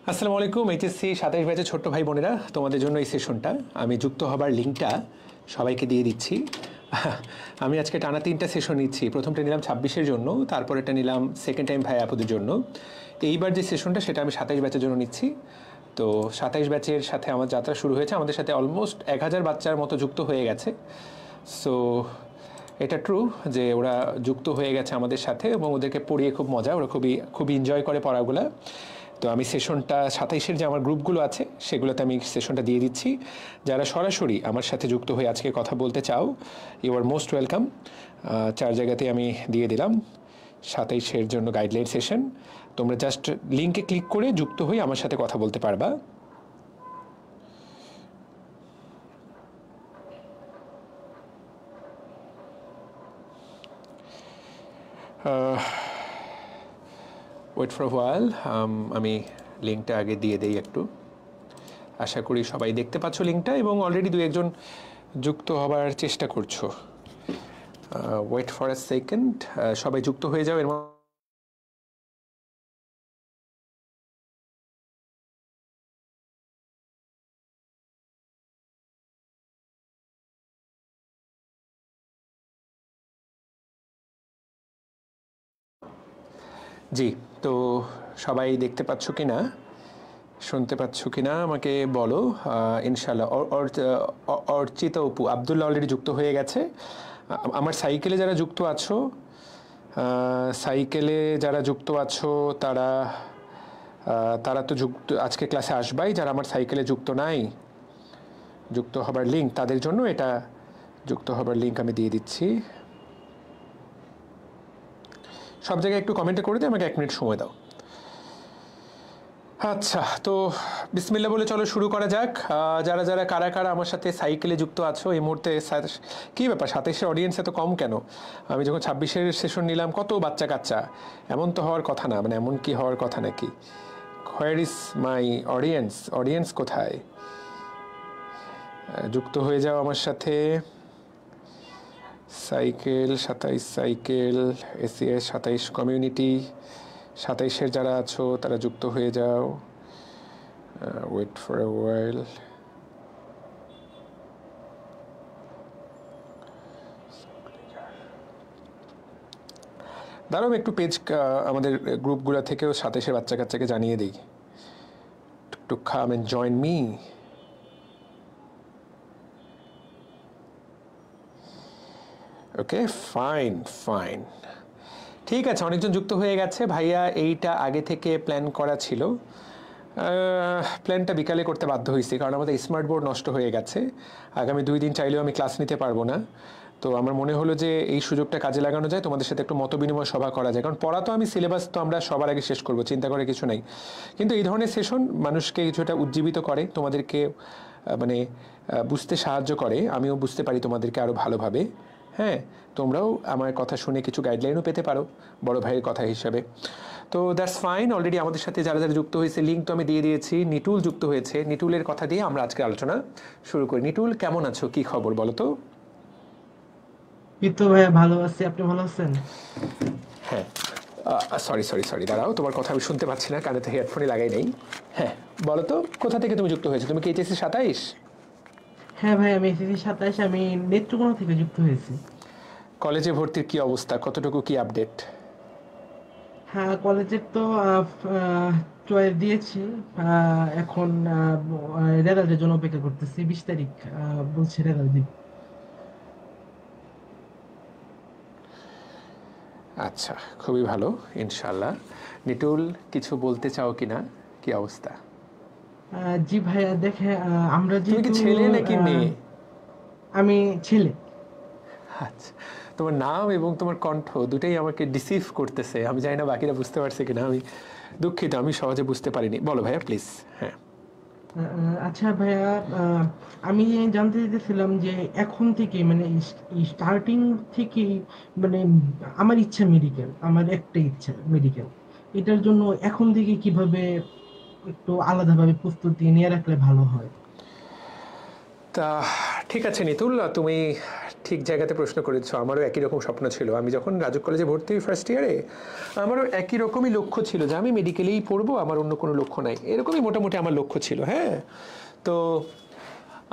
আসসালামু আলাইকুম। এইচএসসি 27 ব্যাচের ছোট্ট ভাই বোনেরা, তোমাদের জন্য এই সেশনটা আমি যুক্ত হবার লিঙ্কটা সবাইকে দিয়ে দিচ্ছি। আমি আজকে টানা 3টা সেশন নিচ্ছি। প্রথমটা নিলাম 26-এর জন্য, তারপরেটা নিলাম সেকেন্ড টাইম ভাই আপুদের জন্য। এইবার যে সেশনটা সেটা আমি 27 ব্যাচের জন্য নিচ্ছি। তো 27 ব্যাচের সাথে আমার যাত্রা শুরু হয়েছে। আমাদের সাথে অলমোস্ট 1000 বাচ্চার মতো যুক্ত হয়ে গেছে। সো এটা ট্রু যে ওরা যুক্ত হয়ে গেছে আমাদের সাথে এবং ওদেরকে পড়িয়ে খুব মজা, ওরা খুবই এনজয় করে পড়াগুলা। তো আমি সেশনটা 27-এর যে আমার গ্রুপগুলো আছে সেগুলোতে আমি সেশনটা দিয়ে দিচ্ছি। যারা সরাসরি আমার সাথে যুক্ত হয়ে আজকে কথা বলতে চাও, ইউ আর মোস্ট ওয়েলকাম। 4 জায়গাতে আমি দিয়ে দিলাম 27-এর জন্য গাইডলাইন সেশন। তোমরা জাস্ট লিঙ্কে ক্লিক করে যুক্ত হয়ে আমার সাথে কথা বলতে পারবা। ওয়েট ফর হোয়াইল, আমি লিঙ্কটা আগে দিয়ে দেই একটু। আশা করি সবাই দেখতে পাচ্ছ লিঙ্কটা এবং অলরেডি 2-1 যুক্ত হবার চেষ্টা করছো। ওয়েট ফর আ সেকেন্ড, সবাই যুক্ত হয়ে যাও। এর জি, তো সবাই দেখতে পাচ্ছ কি না, শুনতে পাচ্ছ কি না আমাকে বলো। ইনশাল্লাহ। অর্চিতা অপু, আবদুল্লাহ অলরেডি যুক্ত হয়ে গেছে। আমার সাইকেলে যারা যুক্ত আছো, সাইকেলে যারা যুক্ত আছো তারা তারা তো যুক্ত আজকে ক্লাসে আসবাই। যারা আমার সাইকেলে যুক্ত নাই, যুক্ত হবার লিঙ্ক তাদের জন্য এটা যুক্ত হবার লিঙ্ক আমি দিয়ে দিচ্ছি। সব জায়গায় একটু কমেন্টে করে দিই, আমাকে 1 মিনিট সময় দাও। আচ্ছা, তো বিসমিল্লাহ বলে চলো শুরু করা যাক। যারা যারা কারা কারা আমার সাথে সাইকেলে যুক্ত আছো এই মুহূর্তে, কী ব্যাপার 27-এর অডিয়েন্স এত কম কেন? আমি যখন 26-এর সেশন নিলাম কত বাচ্চা কাচ্চা, এমন তো হওয়ার কথা না, মানে এমন কি হওয়ার কথা নাকি? Where is my audience? Audience কোথায়? যুক্ত হয়ে যাও আমার সাথে। সাইকেল 27, সাইকেল এসিএস 27 কমিউনিটি 27-এর যারা আছো তারা যুক্ত হয়ে যাও। ওয়েট ফর এ ওয়াইল। দাঁড়াও একটু পেজ আমাদের গ্রুপগুলো থেকেও 27-এর বাচ্চা কাচ্চাকে জানিয়ে দিই to come and join me. Okay, fine fine, ঠিক আছে। অনেকজন যুক্ত হয়ে গেছে। ভাইয়া এইটা আগে থেকে প্ল্যান করা ছিল। প্ল্যানটা বিকালে করতে বাধ্য হয়েছি কারণ আমাদের স্মার্ট বোর্ড নষ্ট হয়ে গেছে। আগামী 2 দিন চাইলেও আমি ক্লাস নিতে পারবো না। তো আমার মনে হলো যে এই সুযোগটা কাজে লাগানো যায়, তোমাদের সাথে একটু মতবিনিময় সভা করা যায়। কারণ পড়া তো আমি সিলেবাস তো আমরা সবার আগে শেষ করবো, চিন্তা করে কিছু নাই। কিন্তু এই ধরনের সেশন মানুষকে কিছুটা উজ্জীবিত করে, তোমাদেরকে মানে বুঝতে সাহায্য করে। আমিও বুঝতে পারি তোমাদেরকে আরও ভালোভাবে। হ্যাঁ, তোমরাও আমার কথা শুনে কিছু গাইডলাইনও পেতে পারো বড় ভাইয়ের কথা হিসাবে। তো দ্যাটস ফাইন। অলরেডি আমাদের সাথে যারা যারা যুক্ত হয়েছে লিঙ্ক তো আমি দিয়ে দিয়েছি। নিটুল যুক্ত হয়েছে, নিটুলের কথা দিয়ে আমরা আজকে আলোচনা শুরু করি। নিটুল, কেমন আছো? কি খবর বলো তো? এই তো ভাইয়া ভালো আছি, আপনি ভালো আছেন? হ্যাঁ, সরি সরি সরি, দাঁড়াও, তোমার কথা আমি শুনতে পাচ্ছি না, কানে তো হেডফোনই লাগাই নেই। হ্যাঁ, বলো তো কোথা থেকে তুমি যুক্ত হয়েছো? তুমি কি এইচএসসি 27? হ্যাঁ ভাই, আমি এসএসসি 27, আমি নেত্রকোনা থেকে যুক্ত হয়েছি। কলেজে ভর্তির কি অবস্থা, কতটুকু কি আপডেট? হ্যাঁ, কলেজের তো চয়েস দিয়েছি। এখন রেজাল্টের জন্য অপেক্ষা করতেছি। 20 তারিখ বলছে রেজাল্ট দিব। আচ্ছা, খুবই ভালো, ইনশাল্লাহ। নিটুল, কিছু বলতে চাও কি না? কি অবস্থা? জি ভাইয়া, দেখে আমরা তুমি কি যেহেতু ছেলে নাকি মেয়ে? আমি ছেলে। আচ্ছা, তোমার নাম এবং তোমার কণ্ঠ দুটাই আমাকে ডিসিভ করতেছে। আমি জানি না বাকিরা বুঝতে পারছে কিনা, আমি দুঃখিত, আমি সহজে বুঝতে পারিনি। বলো ভাইয়া প্লিজ। হ্যাঁ, আচ্ছা ভাইয়া, আমি জানতে চাইতেছিলাম যে এখন থেকে মানে স্টার্টিং থেকে মানে আমার ইচ্ছা মেডিকেল, আমার একটাই ইচ্ছা মেডিকেল। এটার জন্য এখন থেকে কিভাবে একটু আলাদাভাবে প্রস্তুতি নিয়ে রাখলে ভালো হয়? তা ঠিক আছে নিতুল, তুমি ঠিক জায়গাতে প্রশ্ন করেছো। আমারও একই রকম স্বপ্ন ছিল। আমি যখন রাজুক কলেজে ভর্তি হই ফার্স্ট ইয়ারে, আমারও একই রকমই লক্ষ্য ছিল যে আমি মেডিকেলেই পড়বো, আমার অন্য কোনো লক্ষ্য নাই। এরকমই মোটামুটি আমার লক্ষ্য ছিল। হ্যাঁ, তো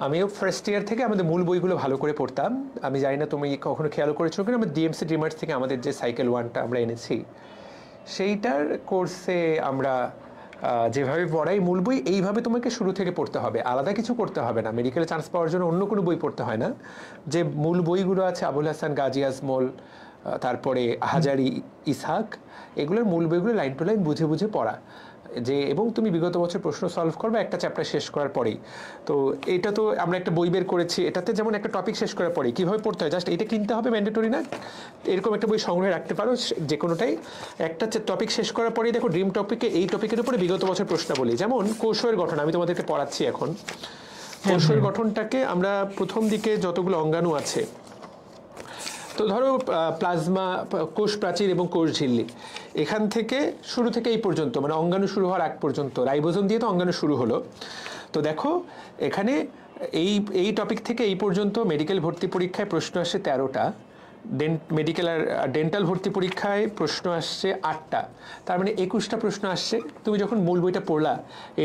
আমিও ফার্স্ট ইয়ার থেকে আমাদের মূল বইগুলো ভালো করে পড়তাম। আমি জানি না তুমি কখনো খেয়াল করেছো কিনা, আমরা ডিএমসি ড্রিমার্স থেকে আমাদের যে সাইকেল ওয়ানটা আমরা এনেছি, সেইটার কোর্সে আমরা যেভাবে পড়াই মূল বই এইভাবে তোমাকে শুরু থেকে পড়তে হবে, আলাদা কিছু করতে হবে না। মেডিকেলে চান্স পাওয়ার জন্য অন্য কোনো বই পড়তে হয় না। যে মূল বইগুলো আছে আবুল হাসান গাজী আজমল, তারপরে হাজারি ইসহাক, এগুলোর মূল বইগুলো লাইন টু লাইন বুঝে বুঝে পড়া, যে এবং তুমি বিগত বছর প্রশ্ন সলভ করবে একটা চ্যাপ্টার শেষ করার পরেই। তো এটা তো আমরা একটা বই বের করেছি, এটাতে যেমন একটা টপিক শেষ করার পরেই কীভাবে পড়তে হয়, জাস্ট এটা কিনতে হবে, ম্যান্ডেটরি না। এরকম একটা বই সংগ্রহে রাখতে পারো যে কোনোটাই। একটা টপিক শেষ করার পরেই দেখো ড্রিম টপিকে এই টপিকের উপরে বিগত বছর প্রশ্নাবলী, যেমন কোষের গঠন আমি তোমাদেরকে পড়াচ্ছি এখন। কোষের গঠনটাকে আমরা প্রথম দিকে যতগুলো অঙ্গাণু আছে, তো ধরো প্লাজমা, কোষ প্রাচীর এবং কোষ ঝিল্লি, এখান থেকে শুরু থেকে এই পর্যন্ত, মানে অঙ্গাণু শুরু হওয়ার আগ পর্যন্ত, রাইবোজোম দিয়ে তো অঙ্গাণু শুরু হলো। তো দেখো এখানে এই টপিক থেকে এই পর্যন্ত মেডিকেল ভর্তি পরীক্ষায় প্রশ্ন আসে 13টা, মেডিকেল আর ডেন্টাল ভর্তি পরীক্ষায় প্রশ্ন আসছে 8টা, তার মানে 21টা প্রশ্ন আসছে। তুমি যখন মূল বইটা পড়লা,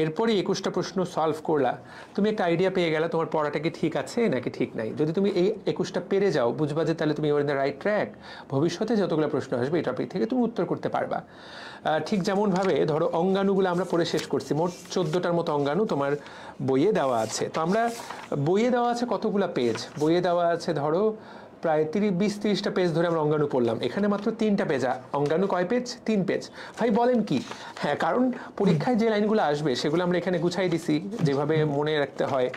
এরপরে 21টা প্রশ্ন সলভ করলা, তুমি একটা আইডিয়া পেয়ে গেলে তোমার পড়াটা কি ঠিক আছে নাকি ঠিক নাই। যদি তুমি এই 21টা পেরে যাও, বুঝবা যে তাহলে তুমি your in the right track. ভবিষ্যতে যতগুলো প্রশ্ন আসবে এই টপিক থেকে তুমি উত্তর করতে পারবা। ঠিক যেমনভাবে ধরো অঙ্গাণুগুলো আমরা পড়ে শেষ করছি, মোট 14টার মতো অঙ্গাণু তোমার বইয়ে দেওয়া আছে। তো আমরা বইয়ে দেওয়া আছে কতগুলো পেজ, বইয়ে দেওয়া আছে ধরো প্রায় 20-30টা পেজ ধরে আমরা অঙ্গাণু পড়লাম, এখানে মাত্র 3টা পেজ। অঙ্গাণু কয় পেজ? 3 পেজ। ভাই বলেন কি? হ্যাঁ, কারণ পরীক্ষায় যে লাইনগুলো আসবে সেগুলো আমরা এখানে গুছাই দিছি যেভাবে মনে রাখতে হয়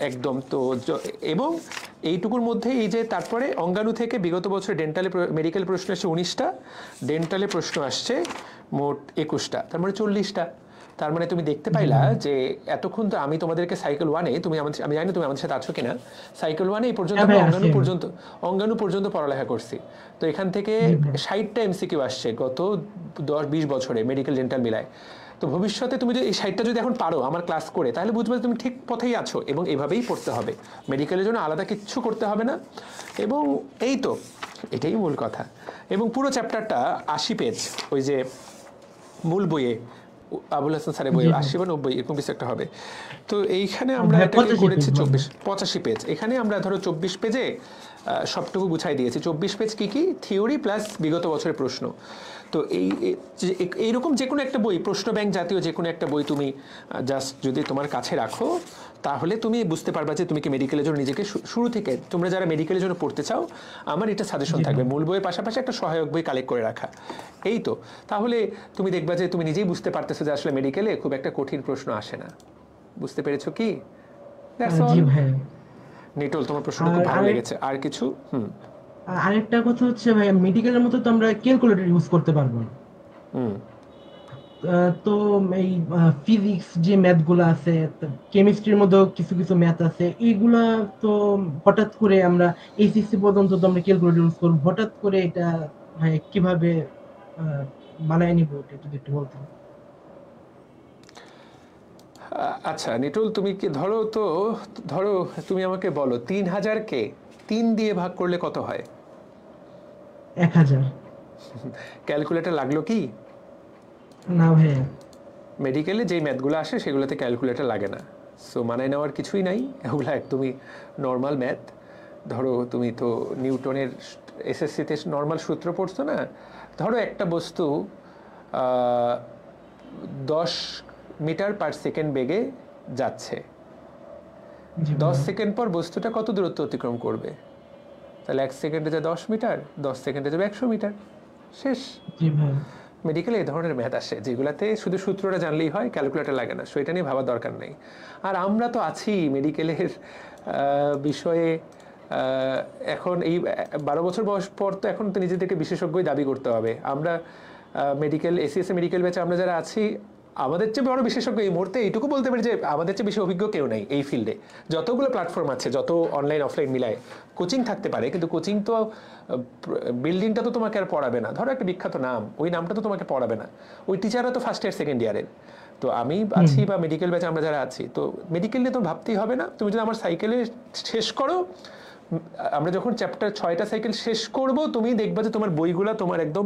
একদম। তো এবং এইটুকুর মধ্যে এই যে তারপরে অঙ্গাণু থেকে বিগত বছর ডেন্টালে মেডিকেল প্রশ্ন আসছে 19টা, ডেন্টালে প্রশ্ন আসছে মোট 21টা, তার মানে 40টা। তার মানে তুমি দেখতে পাইলা যে এতক্ষণ তো আমি তোমাদেরকে সাইকেল ওয়ানে, তুমি আমি জানি না তুমি আমাদের সাথে আছো কিনা, সাইকেল ওয়ানে এই পর্যন্ত অঙ্গাণু পর্যন্ত পড়ালেখা করছি। তো এখান থেকে 60টা এমসিকিউ আসছে গত 10-20 বছরে মেডিকেল ডেন্টাল মিলায়। তো ভবিষ্যতে তুমি যদি এই 60টা যদি এখন পারো আমার ক্লাস করে, তাহলে বুঝবে তুমি ঠিক পথেই আছো, এবং এভাবেই পড়তে হবে। মেডিকেলের জন্য আলাদা কিচ্ছু করতে হবে না। এবং এই তো এটাই মূল কথা। এবং পুরো চ্যাপ্টারটা 80 পেজ, ওই যে মূল বইয়ে আবুল হাসান স্যারের বই 80 বা 90 এরকম কিছু একটা হবে। তো এইখানে আমরা এটাকে করেছি 85 পেজ। এখানে আমরা ধরো 24 পেজে সবটুকু গুছাই দিয়েছি। 24 পেজ কি কি? থিওরি প্লাস বিগত বছরের প্রশ্ন। তো এইরকম যে কোনো একটা বই, প্রশ্ন ব্যাংক জাতীয় যে কোনো একটা বই তুমি জাস্ট যদি তোমার কাছে রাখো, তাহলে তুমি বুঝতে পারবা যে তুমি কি মেডিকেলের জন্য নিজেকে শুরু থেকে, তোমরা যারা মেডিকেলের জন্য পড়তে চাও, আমার এটা সাজেশন থাকবে মূল বইয়ের পাশাপাশি একটা সহায়ক বই কালেক্ট করে রাখা। এই তো, তাহলে তুমি দেখবা যে তুমি নিজেই বুঝতে পারতেছো যে আসলে মেডিকেলে খুব একটা কঠিন প্রশ্ন আসে না। বুঝতে পেরেছো কি? নিটোল, তোমার প্রশ্ন খুব ভালো লেগেছে। আর কিছু? আরেকটা কথা হচ্ছে ভাই, মেডিকেলের মতো তো আমরা ক্যালকুলেটর ইউজ করতে পারবো না। তো এই ফিজিক্স যে ম্যাথ গুলো আছে, কেমিস্ট্রির মধ্যেও কিছু কিছু ম্যাথ আছে, এইগুলা তো হঠাৎ করে আমরা এইচএসসি পর্যন্ত তো আমরা ক্যালকুলেটর ইউজ করবো, হঠাৎ করে এটা ভাই কিভাবে বানায় নিব, এটা যদি একটু বলতেন। আচ্ছা নিটুল, তুমি কি ধরো তুমি আমাকে বলো 3000কে 3 দিয়ে ভাগ করলে কত হয়? 1000। ক্যালকুলেটর লাগলো কি? না ভাই, মেডিকেলে যেই ম্যাথগুলো আসে সেগুলোতে ক্যালকুলেটর লাগে না। সো মানায় নেওয়ার কিছুই নাই, এগুলো একদমই নর্মাল ম্যাথ। ধরো তুমি তো নিউটনের এসএসসিতে নর্মাল সূত্র পড়ছো না? ধরো একটা বস্তু 10 মিটার পার সেকেন্ড বেগে যাচ্ছে, 10 সেকেন্ড পর বস্তুটা কত দূরত্ব অতিক্রম করবে? তাহলে 1 সেকেন্ডে যা 10 মিটার, 10 সেকেন্ডে যাবে 100 মিটার। শেষ। মেডিকেলে এই ধরনের ম্যাথ আসে যেগুলাতে শুধু সূত্রটা জানলেই হয়, ক্যালকুলেটর লাগে না। সো এটা নিয়ে ভাবার দরকার নেই। আর আমরা তো আছি মেডিকেলের বিষয়ে, এখন এই 12 বছর বয়স পর তো এখন তো নিজেদেরকে বিশেষজ্ঞই দাবি করতে হবে। আমরা মেডিকেল এসিএসএ মেডিকেল ব্যাচে আমরা যারা আছি, আমাদের চেয়ে বড় বিশেষজ্ঞ এই মুহূর্তে এইটুকু বলতে পারি যে আমাদের চেয়ে বেশি অভিজ্ঞ কেউ নেই এই ফিল্ডে। যতগুলো প্ল্যাটফর্ম আছে, যত অনলাইন অফলাইন মিলায়, কোচিং থাকতে পারে, কিন্তু কোচিং তো বিল্ডিংটা তো তোমাকে আর পড়াবে না। ধরো একটা বিখ্যাত নাম, ওই নামটা তো তোমাকে পড়াবে না, ওই টিচাররা তো ফার্স্ট ইয়ার সেকেন্ড ইয়ারের। তো আমি আছি বা মেডিকেল ব্যাচে আমরা যারা আছি, তো মেডিকেল নিয়ে তো ভাবতেই হবে না। তুমি যদি আমার সাইকেলে শেষ করো, আমরা যখন চ্যাপ্টার 6টা সাইকেল শেষ করব, তুমি দেখবা যে তোমার বইগুলো তোমার একদম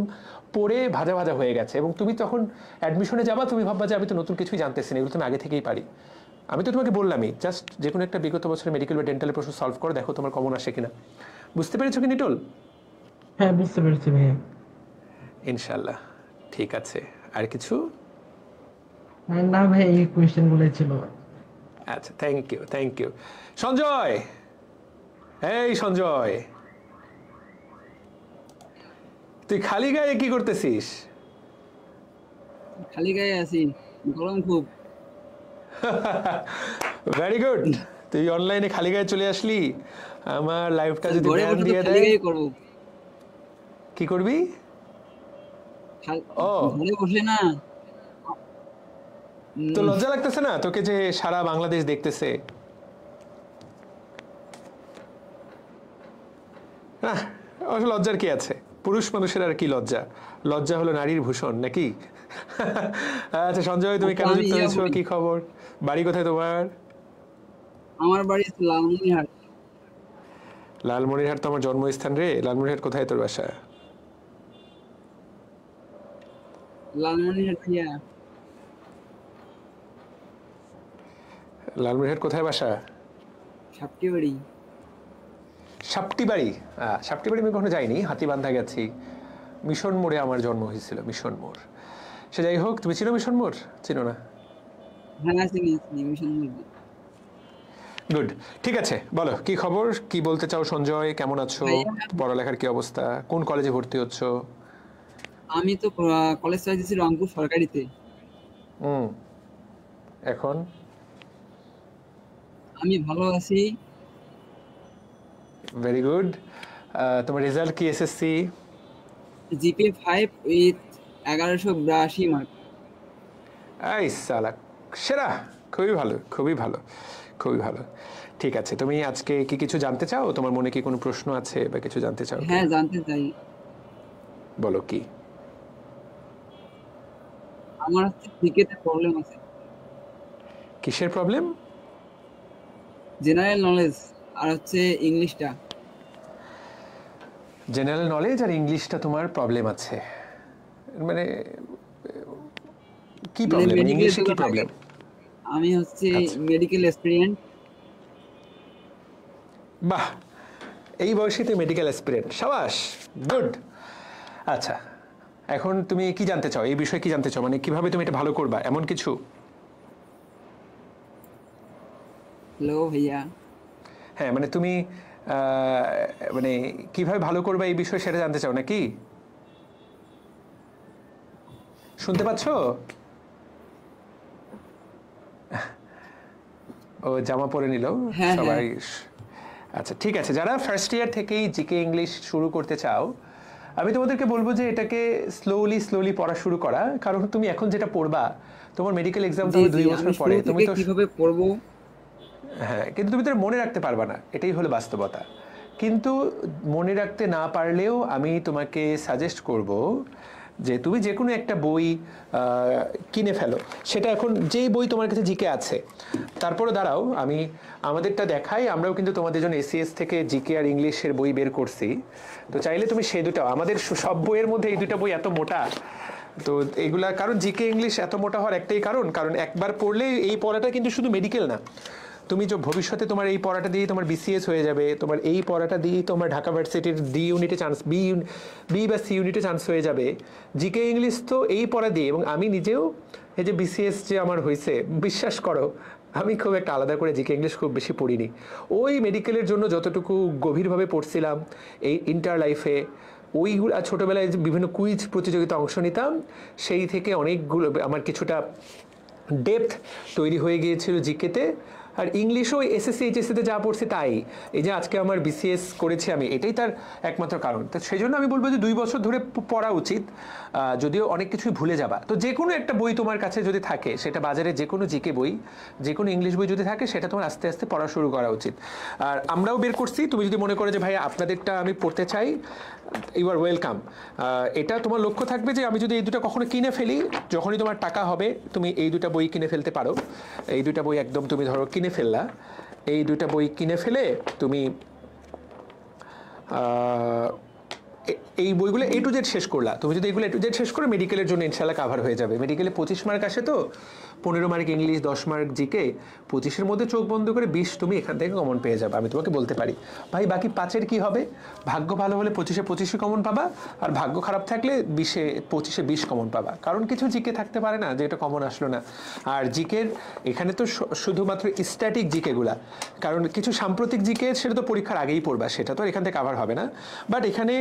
পড়ে ভাজা ভাজা হয়ে গেছে, এবং তুমি তখন অ্যাডমিশনে যাবা, তুমি ভাববা যে আমি তো নতুন কিছুই জানতেছি না, এগুলো তুমি আগে থেকেই পারি। আমি তো তোমাকে বললামই, জাস্ট যে কোনো একটা বিগত বছরের মেডিকেল বা ডেন্টালের প্রশ্ন সলভ করো, দেখো তোমার কমন আসে কিনা। বুঝতে পেরেছো কি নিটোল? হ্যাঁ, বুঝতে পেরেছি ভাইয়া। ইনশাল্লাহ। ঠিক আছে, আর কিছু? না ভাই, এই কোয়েশ্চেন গুলোই ছিল। আচ্ছা, thank you, thank you. Sanjay, এই সঞ্জয়, তুই খালি গায়ে কি করতেছিস? খালি গায়ে আছি, গরম খুব। ভেরি গুড, তুই অনলাইনে খালি গায়ে চলে আসলি। আমার লাইফটা যদি ঘরে ব্যান বসে তো দিয়ে খালি দেয়, গায়ে করবো। কি করবি? ও, ঘরে বসে না। তো লজ্জা লাগতেছে না তোকে যে সারা বাংলাদেশ দেখতেছে? না, অবশ্য লজ্জার কি আছে, পুরুষ মানুষের আর কি লজ্জা? লজ্জা হলো নারীর ভূষণ, নাকি? আচ্ছা সঞ্জয়, তুমি কেন যুক্ত হয়েছো, কি খবর, বাড়ি কোথায় তোমার? আমার বাড়ি লালমনিরহাট। লালমনিরহাট তো আমার জন্মস্থান রে। লালমনিরহাট কোথায় তোর বাসা? লালমনিরহাট ভাইয়া। লালমনিরহাট কোথায় বাসা? সাপটিবাড়ি। সাপটিবাড়ি? সাপটিবাড়ি আমি কখনো যাইনি, হাতিবান্ধা গেছি। মিশন মোড়ে আমার জন্ম হয়েছিল, মিশন মোড়। সে যাই হোক, তুমি চিনো মিশন মোড়? চিনো না? হ্যাঁ, চিনি মিশন মোড়। গুড, ঠিক আছে, বলো কি খবর, কি বলতে চাও সঞ্জয়, কেমন আছো, পড়ালেখার কি অবস্থা, কোন কলেজে ভর্তি হচ্ছ? আমি তো কলেজ চাইছি রংপুর সরকারিতে। এখন আমি ভালো আছি। Very good. তোমার রেজাল্ট কি SSC? GPA 5 with 1182 mark. I সালা, সেরা, খুবই ভালো, খুবই ভালো, খুবই ভালো। ঠিক আছে, তুমি আজকে কি কিছু জানতে চাও? তোমার মনে কি কোনো প্রশ্ন আছে বা কিছু জানতে চাও? হ্যাঁ, জানতে চাই। বলো কি? আমার জিকেতে প্রবলেম আছে। কিসের প্রবলেম? জেনারেল নলেজ আর ইংলিশটা। জেনারেল নলেজ আর ইংলিশটা তোমার প্রবলেম আছে, মানে কি প্রবলেম, ইংলিশে কি প্রবলেম? আমি মেডিকেল অ্যাসপিরিয়েন্ট। বাহ, এই বয়সে তুই মেডিকেল অ্যাসপিরেন্ট, সাবাস, গুড। আচ্ছা, এখন তুমি কি জানতে চাও, এই বিষয়ে কি জানতে চাও, মানে কিভাবে তুমি এটা ভালো করবা, এমন কিছু? হ্যালো ভাইয়া। হ্যাঁ, মানে তুমি মানে কিভাবে ভালো করবা এই বিষয়ে সেটা জানতে চাও নাকি? শুনতে পাচ্ছ? ও জামা পরে নিল সবাই। আচ্ছা ঠিক আছে, যারা ফার্স্ট ইয়ার থেকেই জিকে ইংলিশ শুরু করতে চাও, আমি তোমাদেরকে বলবো যে এটাকে স্লোলি পড়া শুরু করা, কারণ তুমি এখন যেটা পড়বা, তোমার মেডিকেল এক্সাম তো 2 বছর পরে, তুমি তো কিভাবে পড়বো? হ্যাঁ, কিন্তু তুমি তো মনে রাখতে পারবা না, এটাই হলো বাস্তবতা। কিন্তু মনে রাখতে না পারলেও আমি তোমাকে সাজেস্ট করব যে তুমি যে কোনো একটা বই কিনে ফেলো। সেটা এখন যেই বই তোমার কাছে জিকে আছে, তারপরে দাঁড়াও আমি আমাদেরটা দেখাই, আমরাও কিন্তু তোমাদের জন্য এসিএস থেকে জিকে আর ইংলিশের বই বের করছি। তো চাইলে তুমি সেই দুটো, আমাদের সব বইয়ের মধ্যে এই দুটো বই এত মোটা, তো এইগুলা, কারণ জিকে ইংলিশ এত মোটা হওয়ার একটাই কারণ একবার পড়লে এই পড়াটা কিন্তু শুধু মেডিকেল না, তুমি যে ভবিষ্যতে তোমার এই পড়াটা দিয়ে তোমার বিসিএস হয়ে যাবে, তোমার এই পড়াটা দিয়ে তোমার ঢাকা ভার্সিটির ডি ইউনিটে চান্স, বি বা সি ইউনিটে চান্স হয়ে যাবে। জিকে ইংলিশ তো এই পড়া দিয়ে, এবং আমি নিজেও এই যে বিসিএস যে আমার হয়েছে, বিশ্বাস করো আমি খুব একটা আলাদা করে জিকে ইংলিশ খুব বেশি পড়িনি। ওই মেডিকেলের জন্য যতটুকু গভীরভাবে পড়ছিলাম এই ইন্টার লাইফে, ওইগুলো ছোটোবেলায় বিভিন্ন কুইজ প্রতিযোগিতা অংশ নিতাম, সেই থেকে অনেকগুলো আমার কিছুটা ডেপথ তৈরি হয়ে গিয়েছিল জিকেতে। আর ইংলিশও এসএসসি এইচএসসিতে যা পড়ছি তাই, এই যে আজকে আমার বিসিএস করেছি আমি, এটাই তার একমাত্র কারণ। তো সেই জন্য আমি বলবো যে 2 বছর ধরে পড়া উচিত, যদিও অনেক কিছুই ভুলে যাবা। তো যে কোনো একটা বই তোমার কাছে যদি থাকে, সেটা বাজারে যে কোনো জিকে বই, যে কোনো ইংলিশ বই যদি থাকে, সেটা তোমার আস্তে আস্তে পড়া শুরু করা উচিত। আর আমরাও বের করছি, তুমি যদি মনে করো যে ভাই আপনাদেরটা আমি পড়তে চাই, ইউ আর ওয়েলকাম। এটা তোমার লক্ষ্য থাকবে যে আমি যদি এই দুটো কখনো কিনে ফেলি, যখনই তোমার টাকা হবে তুমি এই দুটো বই কিনে ফেলতে পারো। এই দুটো বই একদম তুমি ধরো কিনে ফেললা, এই দুটো বই কিনে ফেলে তুমি এই বইগুলো A to Z শেষ করলা। তুমি যদি এগুলো A to Z শেষ করে মেডিকেলের জন্য ইনশাল্লাহ কাভার হয়ে যাবে। মেডিকেলে 25 মার্ক আসে, তো 15 মার্ক ইংলিশ, 10 মার্ক জিকে, 25-এর মধ্যে চোখ বন্ধ করে 20 তুমি এখান থেকে কমন পেয়ে যাবে, আমি তোমাকে বলতে পারি। ভাই বাকি 5-এর কি হবে? ভাগ্য ভালো হলে 25-এ 25 কমন পাবা, আর ভাগ্য খারাপ থাকলে 20-এ 25-এ 20 কমন পাবা। কারণ কিছু জিকে থাকতে পারে না যে এটা কমন আসলো না। আর জিকের এখানে তো শুধুমাত্র স্ট্যাটিক জিকেগুলা, কারণ কিছু সাম্প্রতিক জিকে সেটা তো পরীক্ষার আগেই পড়বা, সেটা তো এখান থেকে কাভার হবে না। বাট এখানে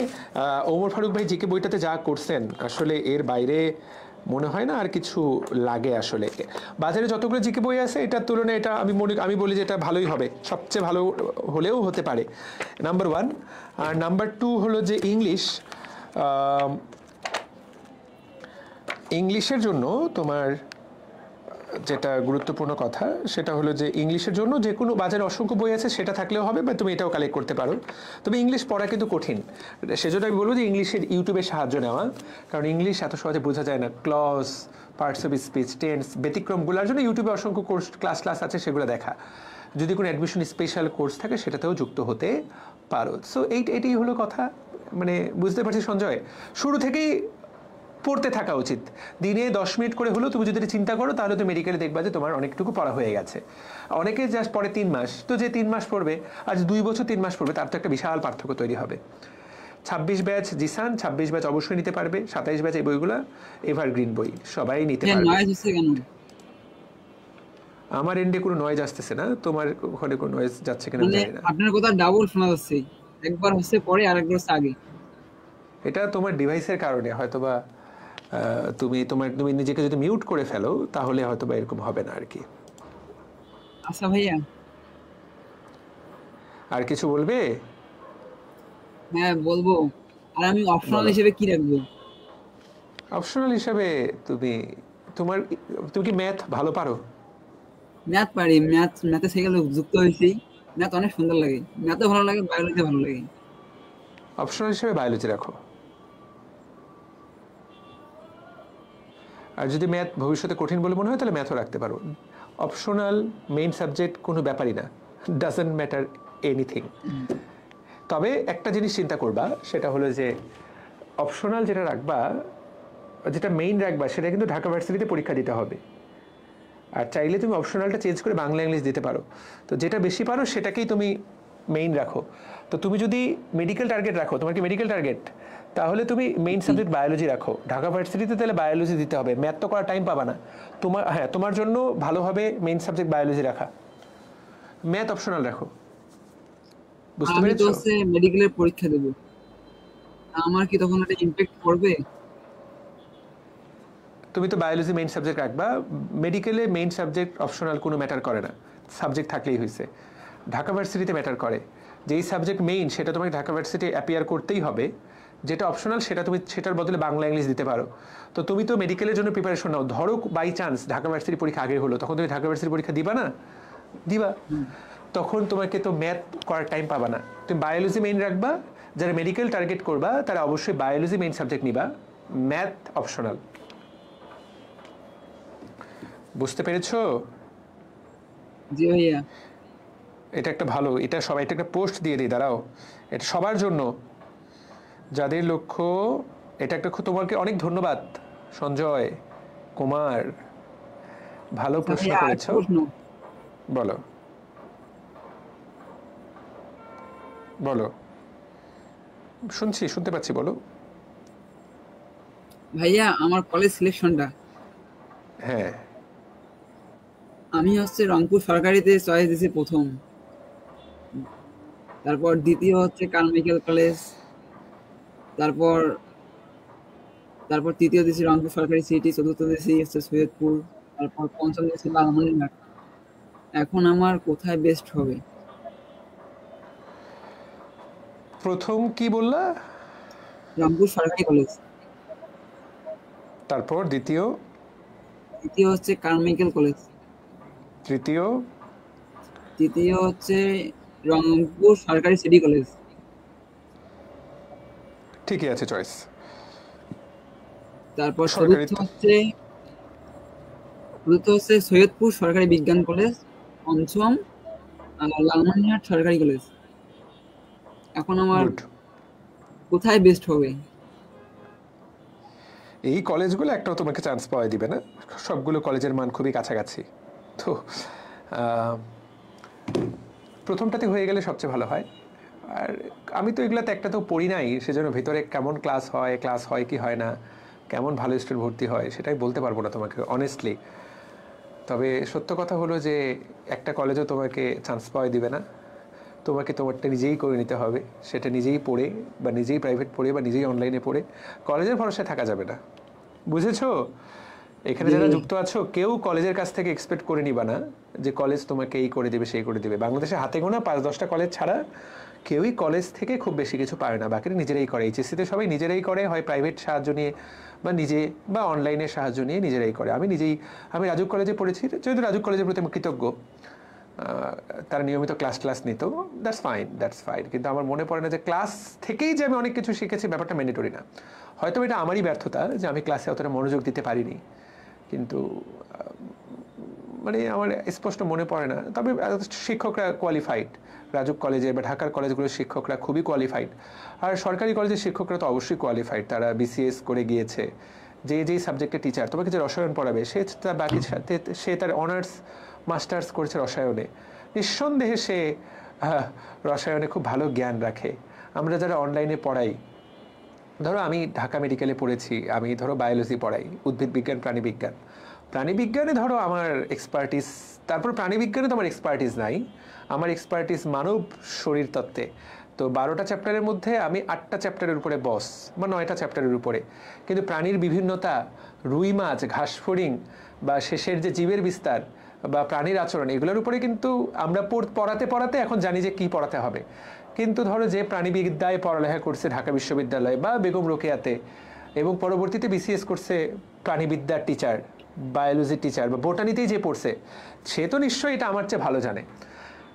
ওমর ফারুক ভাই জিকে বইটাতে যা করছেন, আসলে এর বাইরে মনে হয় না আর কিছু লাগে। আসলে বাজারে যতগুলো জিকে বই আছে, এটার তুলনায় এটা আমি বলি যে এটা ভালোই হবে, সবচেয়ে ভালো হলেও হতে পারে, নাম্বার 1। আর নাম্বার 2 হলো যে ইংলিশের জন্য তোমার যেটা গুরুত্বপূর্ণ কথা, সেটা হলো যে ইংলিশের জন্য যে কোনো বাজারে অসংখ্য বই আছে, সেটা থাকলেও হবে, বা তুমি এটাও কালেক্ট করতে পারো। তবে ইংলিশ পড়া কিন্তু কঠিন, সেজন্য আমি বলবো যে ইংলিশের ইউটিউবের সাহায্য নেওয়া, কারণ ইংলিশ এত সহজে বোঝা যায় না। Clause, parts of speech, tense, ব্যতিক্রমগুলোর জন্য ইউটিউবে অসংখ্য ক্লাস আছে, সেগুলো দেখা। যদি কোনো অ্যাডমিশন স্পেশাল কোর্স থাকে, সেটাতেও যুক্ত হতে পারো। সো এইটাই হলো কথা। মানে বুঝতে পারছি সঞ্জয়, শুরু থেকেই পড়তে থাকা উচিত। দিনে 10 মিনিট করে হলেও তুমি যদি চিন্তা করো, তাহলে তো মেডিকেলে দেখবা যে তোমার অনেকটুকু পড়া হয়ে গেছে। অনেকে জাস্ট পরে 3 মাস, তো যে 3 মাস পড়বে আর 2 বছর 3 মাস পড়বে, তার তো একটা বিশাল পার্থক্য তৈরি হবে। 26 ব্যাচ জিসান, 26 ব্যাচ অবশ্যই নিতে পারবে। 27 ব্যাচ এই বইগুলো এভারগ্রিন বই, সবাই নিতে পারবে। নয়েজ হচ্ছে কেন? আমার এন্ডে কোনো নয়েজ আসতেছে না, তোমার ওখানে কোনো নয়েজ যাচ্ছে কিনা মানে জানি না। আপনার কথা ডাবল শোনা যাচ্ছে, একবার হচ্ছে পরে আরেকবার হচ্ছে আগে। এটা তোমার ডিভাইসের কারণে হয়তোবা। তুমি নিজেকে যদি মিউট করে ফেলো, তাহলে হয়তোবা এরকম হবে না আর কি। আচ্ছা ভাইয়া, আর কিছু বলবে? হ্যাঁ বলবো। আর আমি অপশনাল বলো। হিসেবে কি রাখবো? অপশনাল হিসাবে তুমি তুমি কি ম্যাথ ভালো পারো? ম্যাথ পারি, ম্যাথে সেখানে যুক্ত হয়েছি। ম্যাথ অনেক সুন্দর লাগে, ম্যাথও ভালো লাগে, বায়োলজি ভালো লাগে। অপশনাল হিসেবে বায়োলজি রাখো। আর যদি ম্যাথ ভবিষ্যতে কঠিন বলে মনে হয়, তাহলে ম্যাথও রাখতে পারো। অপশনাল মেইন সাবজেক্ট কোনো ব্যাপারই না, ডাজন্ট ম্যাটার এনিথিং। তবে একটা জিনিস চিন্তা করবা, সেটা হলো যে অপশনাল যেটা রাখবা, যেটা মেইন রাখবা, সেটা কিন্তু ঢাকা ভার্সিটিতে পরীক্ষা দিতে হবে। আর চাইলে তুমি অপশনালটা চেঞ্জ করে বাংলা ইংলিশ দিতে পারো। তো যেটা বেশি পারো সেটাকেই তুমি মেইন রাখো। তো তুমি যদি মেডিকেল টার্গেট রাখো, তোমার কি মেডিকেল টার্গেট, তাহলে তুমি মেইন সাবজেক্ট বায়োলজি রাখো। ঢাকা ভার্সিটিতে তাহলে বায়োলজি দিতে হবে, ম্যাথ তো করার টাইম পাবা না। তোমার জন্য ভালো হবে মেইন সাবজেক্ট বায়োলজি রাখা, ম্যাথ অপশনাল রাখো। বুঝতে আমি তো পেরেছো? হচ্ছে মেডিকেলের পরীক্ষা দেবো, আমার কি তখন একটা ইমপ্যাক্ট পড়বে? তুমি তো বায়োলজি মেইন সাবজেক্ট রাখবা। মেডিকেলে মেইন সাবজেক্ট অপশনাল কোনো ম্যাটার করে না, সাবজেক্ট থাকলেই হয়েছে। ঢাকা ভার্সিটিতে ম্যাটার করে, যেই সাবজেক্ট মেইন সেটা তোমাকে ঢাকা ভার্সিটি অ্যাপিয়ার করতেই হবে। যেটা অপশনাল সেটা তুমি সেটার বদলে বাংলা ইংলিশ দিতে পারো। তো তুমি তো মেডিকেলের জন্য প্রিপারেশন নাও, ধরো বাই চান্স ঢাকা ভার্সিটি পরীক্ষা আগে হলো, তখন তুমি ঢাকা ভার্সিটি পরীক্ষা দিবা না? দিবা। তখন তোমাকে তো ম্যাথ করার টাইম পাবা না, তুমি বায়োলজি মেইন রাখবা। যারা মেডিকেল টার্গেট করবা, তারা অবশ্যই বায়োলজি মেইন সাবজেক্ট নিবা, ম্যাথ অপশনাল। বুঝতে পেরেছো? জি ভাইয়া। এটা একটা ভালো, এটা সবাই, এটা একটা পোস্ট দিয়ে দিই, দাঁড়াও। এটা সবার জন্য, যাদের লক্ষ্য এটা একটা। তোমাকে অনেক ধন্যবাদ সঞ্জয় কুমার, ভালো আচ্ছা প্রশ্ন ভাইয়া, করেছো। আরেকটা প্রশ্ন। বলো বলো, শুনতে পাচ্ছি, বলো। ভাইয়া আমার কলেজ সিলেকশনটা, হ্যাঁ, আমি হচ্ছে রংপুর সরকারিতে চয়েস দিয়েছি প্রথম, তারপর দ্বিতীয় হচ্ছে কারমাইকেল কলেজ, তারপর তারপর তৃতীয় দিয়েছি রংপুর সরকারি সিটি, চতুর্থ দিয়েছি হচ্ছে সৈয়দপুর, তারপর পঞ্চম দিয়েছি লালমনিরহাট। এখন আমার কোথায় বেস্ট হবে? প্রথম কি বললা? রংপুর সরকারি কলেজ। তারপর দ্বিতীয়? দ্বিতীয় হচ্ছে কারমাইকেল কলেজ। তৃতীয়? তৃতীয় হচ্ছে রংপুর সরকারি সিটি কলেজ। ঠিকই আছে চয়েস। তারপর সরকারি চতুর্থ হচ্ছে সৈয়দপুর সরকারি বিজ্ঞান কলেজ। পঞ্চম লালমনিরহাট সরকারি কলেজ। এখন আমার গুড। কোথায় বেস্ট হবে? এই কলেজগুলো একটাও তোমাকে চান্স পাওয়া দিবে না, সবগুলো কলেজের মান খুবই কাছাকাছি। তো প্রথমটাতে হয়ে গেলে সবচেয়ে ভালো হয়। আর আমি তো এগুলোতে একটাতেও পড়ি নাই, সেজন্য ভেতরে কেমন ক্লাস হয় কি হয় না, কেমন ভালো স্টুডেন্ট ভর্তি হয় সেটাই বলতে পারবো না তোমাকে অনেস্টলি। তবে সত্য কথা হলো যে একটা কলেজও তোমাকে চান্স পাওয়া দিবে না, তোমাকে তোমারটা নিজেই করে নিতে হবে, সেটা নিজেই পড়ে বা নিজেই প্রাইভেট পড়ে বা নিজেই অনলাইনে পড়ে। কলেজের ভরসায় থাকা যাবে না, বুঝেছো? এখানে যে যারা যুক্ত আছো কেউ কলেজের কাছ থেকে এক্সপেক্ট করে নিবা না যে কলেজ তোমাকে এই করে দেবে সেই করে দেবে। বাংলাদেশে হাতে গোনা 5-10টা কলেজ ছাড়া কেউই কলেজ থেকে খুব বেশি কিছু পায় না, বাকিরা নিজেরাই করে। এইচএসসিতে সবাই নিজেরাই করে, হয় প্রাইভেট সাহায্য নিয়ে বা নিজে বা অনলাইনের সাহায্য নিয়ে নিজেরাই করে। আমি রাজুক কলেজে পড়েছি, যেহেতু রাজুক কলেজের প্রতি আমি কৃতজ্ঞ, তারা নিয়মিত ক্লাস নিত, দ্যাটস ফাইন। কিন্তু আমার মনে পড়ে না যে ক্লাস থেকেই যে আমি অনেক কিছু শিখেছি, ব্যাপারটা ম্যান্ডেটরি না। হয়তো এটা আমারই ব্যর্থতা যে আমি ক্লাসে অতটা মনোযোগ দিতে পারিনি, কিন্তু মানে আমার স্পষ্ট মনে পড়ে না। তবে শিক্ষকরা কোয়ালিফাইড, রাজুক কলেজে বা ঢাকার কলেজগুলোর শিক্ষকরা খুবই কোয়ালিফাইড। আর সরকারি কলেজের শিক্ষকরা তো অবশ্যই কোয়ালিফাইড, তারা বিসিএস করে গিয়েছে। যেই সাবজেক্টের টিচার তোমাকে যে রসায়ন পড়াবে, সে তার অনার্স মাস্টার্স করেছে রসায়নে, নিঃসন্দেহে সে রসায়নে খুব ভালো জ্ঞান রাখে। আমরা যারা অনলাইনে পড়াই, ধরো আমি ঢাকা মেডিকেলে পড়েছি, আমি ধরো বায়োলজি পড়াই, উদ্ভিদ বিজ্ঞান প্রাণীবিজ্ঞানে ধরো আমার এক্সপার্টিস, তারপর প্রাণীবিজ্ঞানে তো আমার এক্সপার্টিস নাই, আমার এক্সপার্টিস মানব শরীর তত্ত্বে। তো 12টা চ্যাপ্টারের মধ্যে আমি 8টা চ্যাপ্টারের উপরে বস বা 9টা চ্যাপ্টারের উপরে। কিন্তু প্রাণীর বিভিন্নতা, রুই মাছ, ঘাসফড়িং বা শেষের যে জীবের বিস্তার বা প্রাণীর আচরণ, এগুলোর উপরে কিন্তু আমরা পড়াতে এখন জানি যে কি পড়াতে হবে। কিন্তু ধরো যে প্রাণীবিদ্যায় পড়ালেখা করছে ঢাকা বিশ্ববিদ্যালয় বা বেগম রোকেয়াতে, এবং পরবর্তীতে বিসিএস করছে প্রাণীবিদ্যার টিচার, বায়োলজির টিচার বা বোটানিতেই যে পড়ছে, সে তো নিশ্চয়ই এটা আমার চেয়ে ভালো জানে।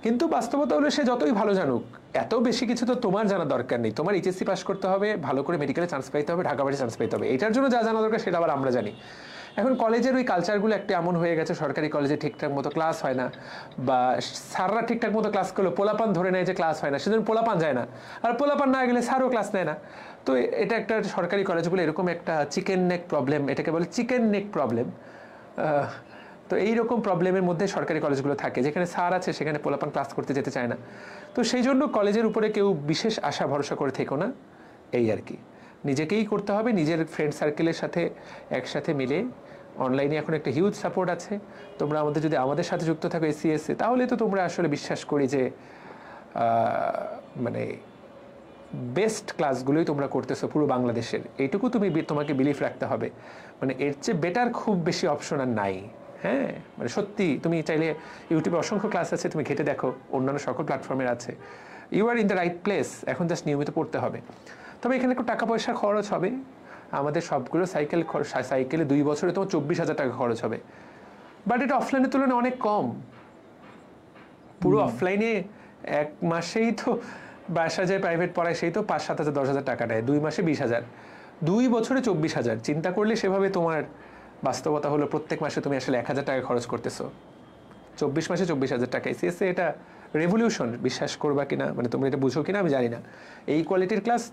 কিন্তু বাস্তবতা হলো সে যতই ভালো জানুক, এত বেশি কিছু তো তোমার জানা দরকার নেই। তোমার এইচএসসি পাস করতে হবে, ভালো করে মেডিকেলে চান্স পাইতে হবে, ঢাকা বাড়ি চান্স পাইতে হবে, এটার জন্য যা জানা দরকার সেটা আবার আমরা জানি। এখন কলেজের ওই কালচারগুলো একটা এমন হয়ে গেছে, সরকারি কলেজে ঠিকঠাক মতো ক্লাস হয় না, বা স্যাররা ঠিকঠাক মতো ক্লাস করলো, পোলাপান ধরে নেয় যে ক্লাস হয় না, সেজন্য পোলাপান যায় না, আর পোলাপান না গেলে স্যারও ক্লাস নেয় না। তো এটা একটা সরকারি কলেজগুলো এরকম একটা চিকেন নেক প্রবলেম, এটাকে বলে চিকেন নেক প্রবলেম। তো এইরকম প্রবলেমের মধ্যে সরকারি কলেজগুলো থাকে, যেখানে স্যার আছে সেখানে পোলাপান ক্লাস করতে যেতে চায় না। তো সেই জন্য কলেজের উপরে কেউ বিশেষ আশা ভরসা করে থেকো না, এই আর কি। নিজেকেই করতে হবে, নিজের ফ্রেন্ড সার্কেলের সাথে একসাথে মিলে। অনলাইনে এখন একটা হিউজ সাপোর্ট আছে, তোমরা যদি আমাদের সাথে যুক্ত থাকো এসিএসে, তাহলে তো তোমরা আসলে বিশ্বাস করি যে মানে বেস্ট ক্লাসগুলোই তোমরা করতেছো পুরো বাংলাদেশের, এইটুকু তোমাকে বিলিভ রাখতে হবে। মানে এর চেয়ে বেটার খুব বেশি অপশন আর নাই। হ্যাঁ, মানে সত্যি তুমি চাইলে ইউটিউবে অসংখ্য ক্লাস আছে, তুমি ঘেটে দেখো, অন্যান্য সকল প্ল্যাটফর্মের আছে। You are in the right place, এখন জাস্ট নিয়মিত পড়তে হবে। তবে এখানে একটু টাকা পয়সা খরচ হবে। আমাদের সবগুলো সাইকেলে 2 বছরে তোমার 24,000 টাকা খরচ হবে, বাট এটা অফলাইনের তুলনায় অনেক কম। পুরো অফলাইনে 1 মাসেই তো 22,000 প্রাইভেট পড়ায়, সেই তো 5-7 হাজার 10,000 টাকা নেয়, 2 মাসে 20,000, 2 বছরে 24,000। চিন্তা করলে সেভাবে তোমার বাস্তবতা হলো প্রত্যেক মাসে তুমি আসলে 1,000 টাকা খরচ করতেছো, 24 মাসে 24,000 টাকা। সিএসএ এটা রেভলিউশন, বিশ্বাস করবা কিনা, মানে তোমরা এটা বুঝো কিনা আমি জানি না। এই কোয়ালিটির ক্লাস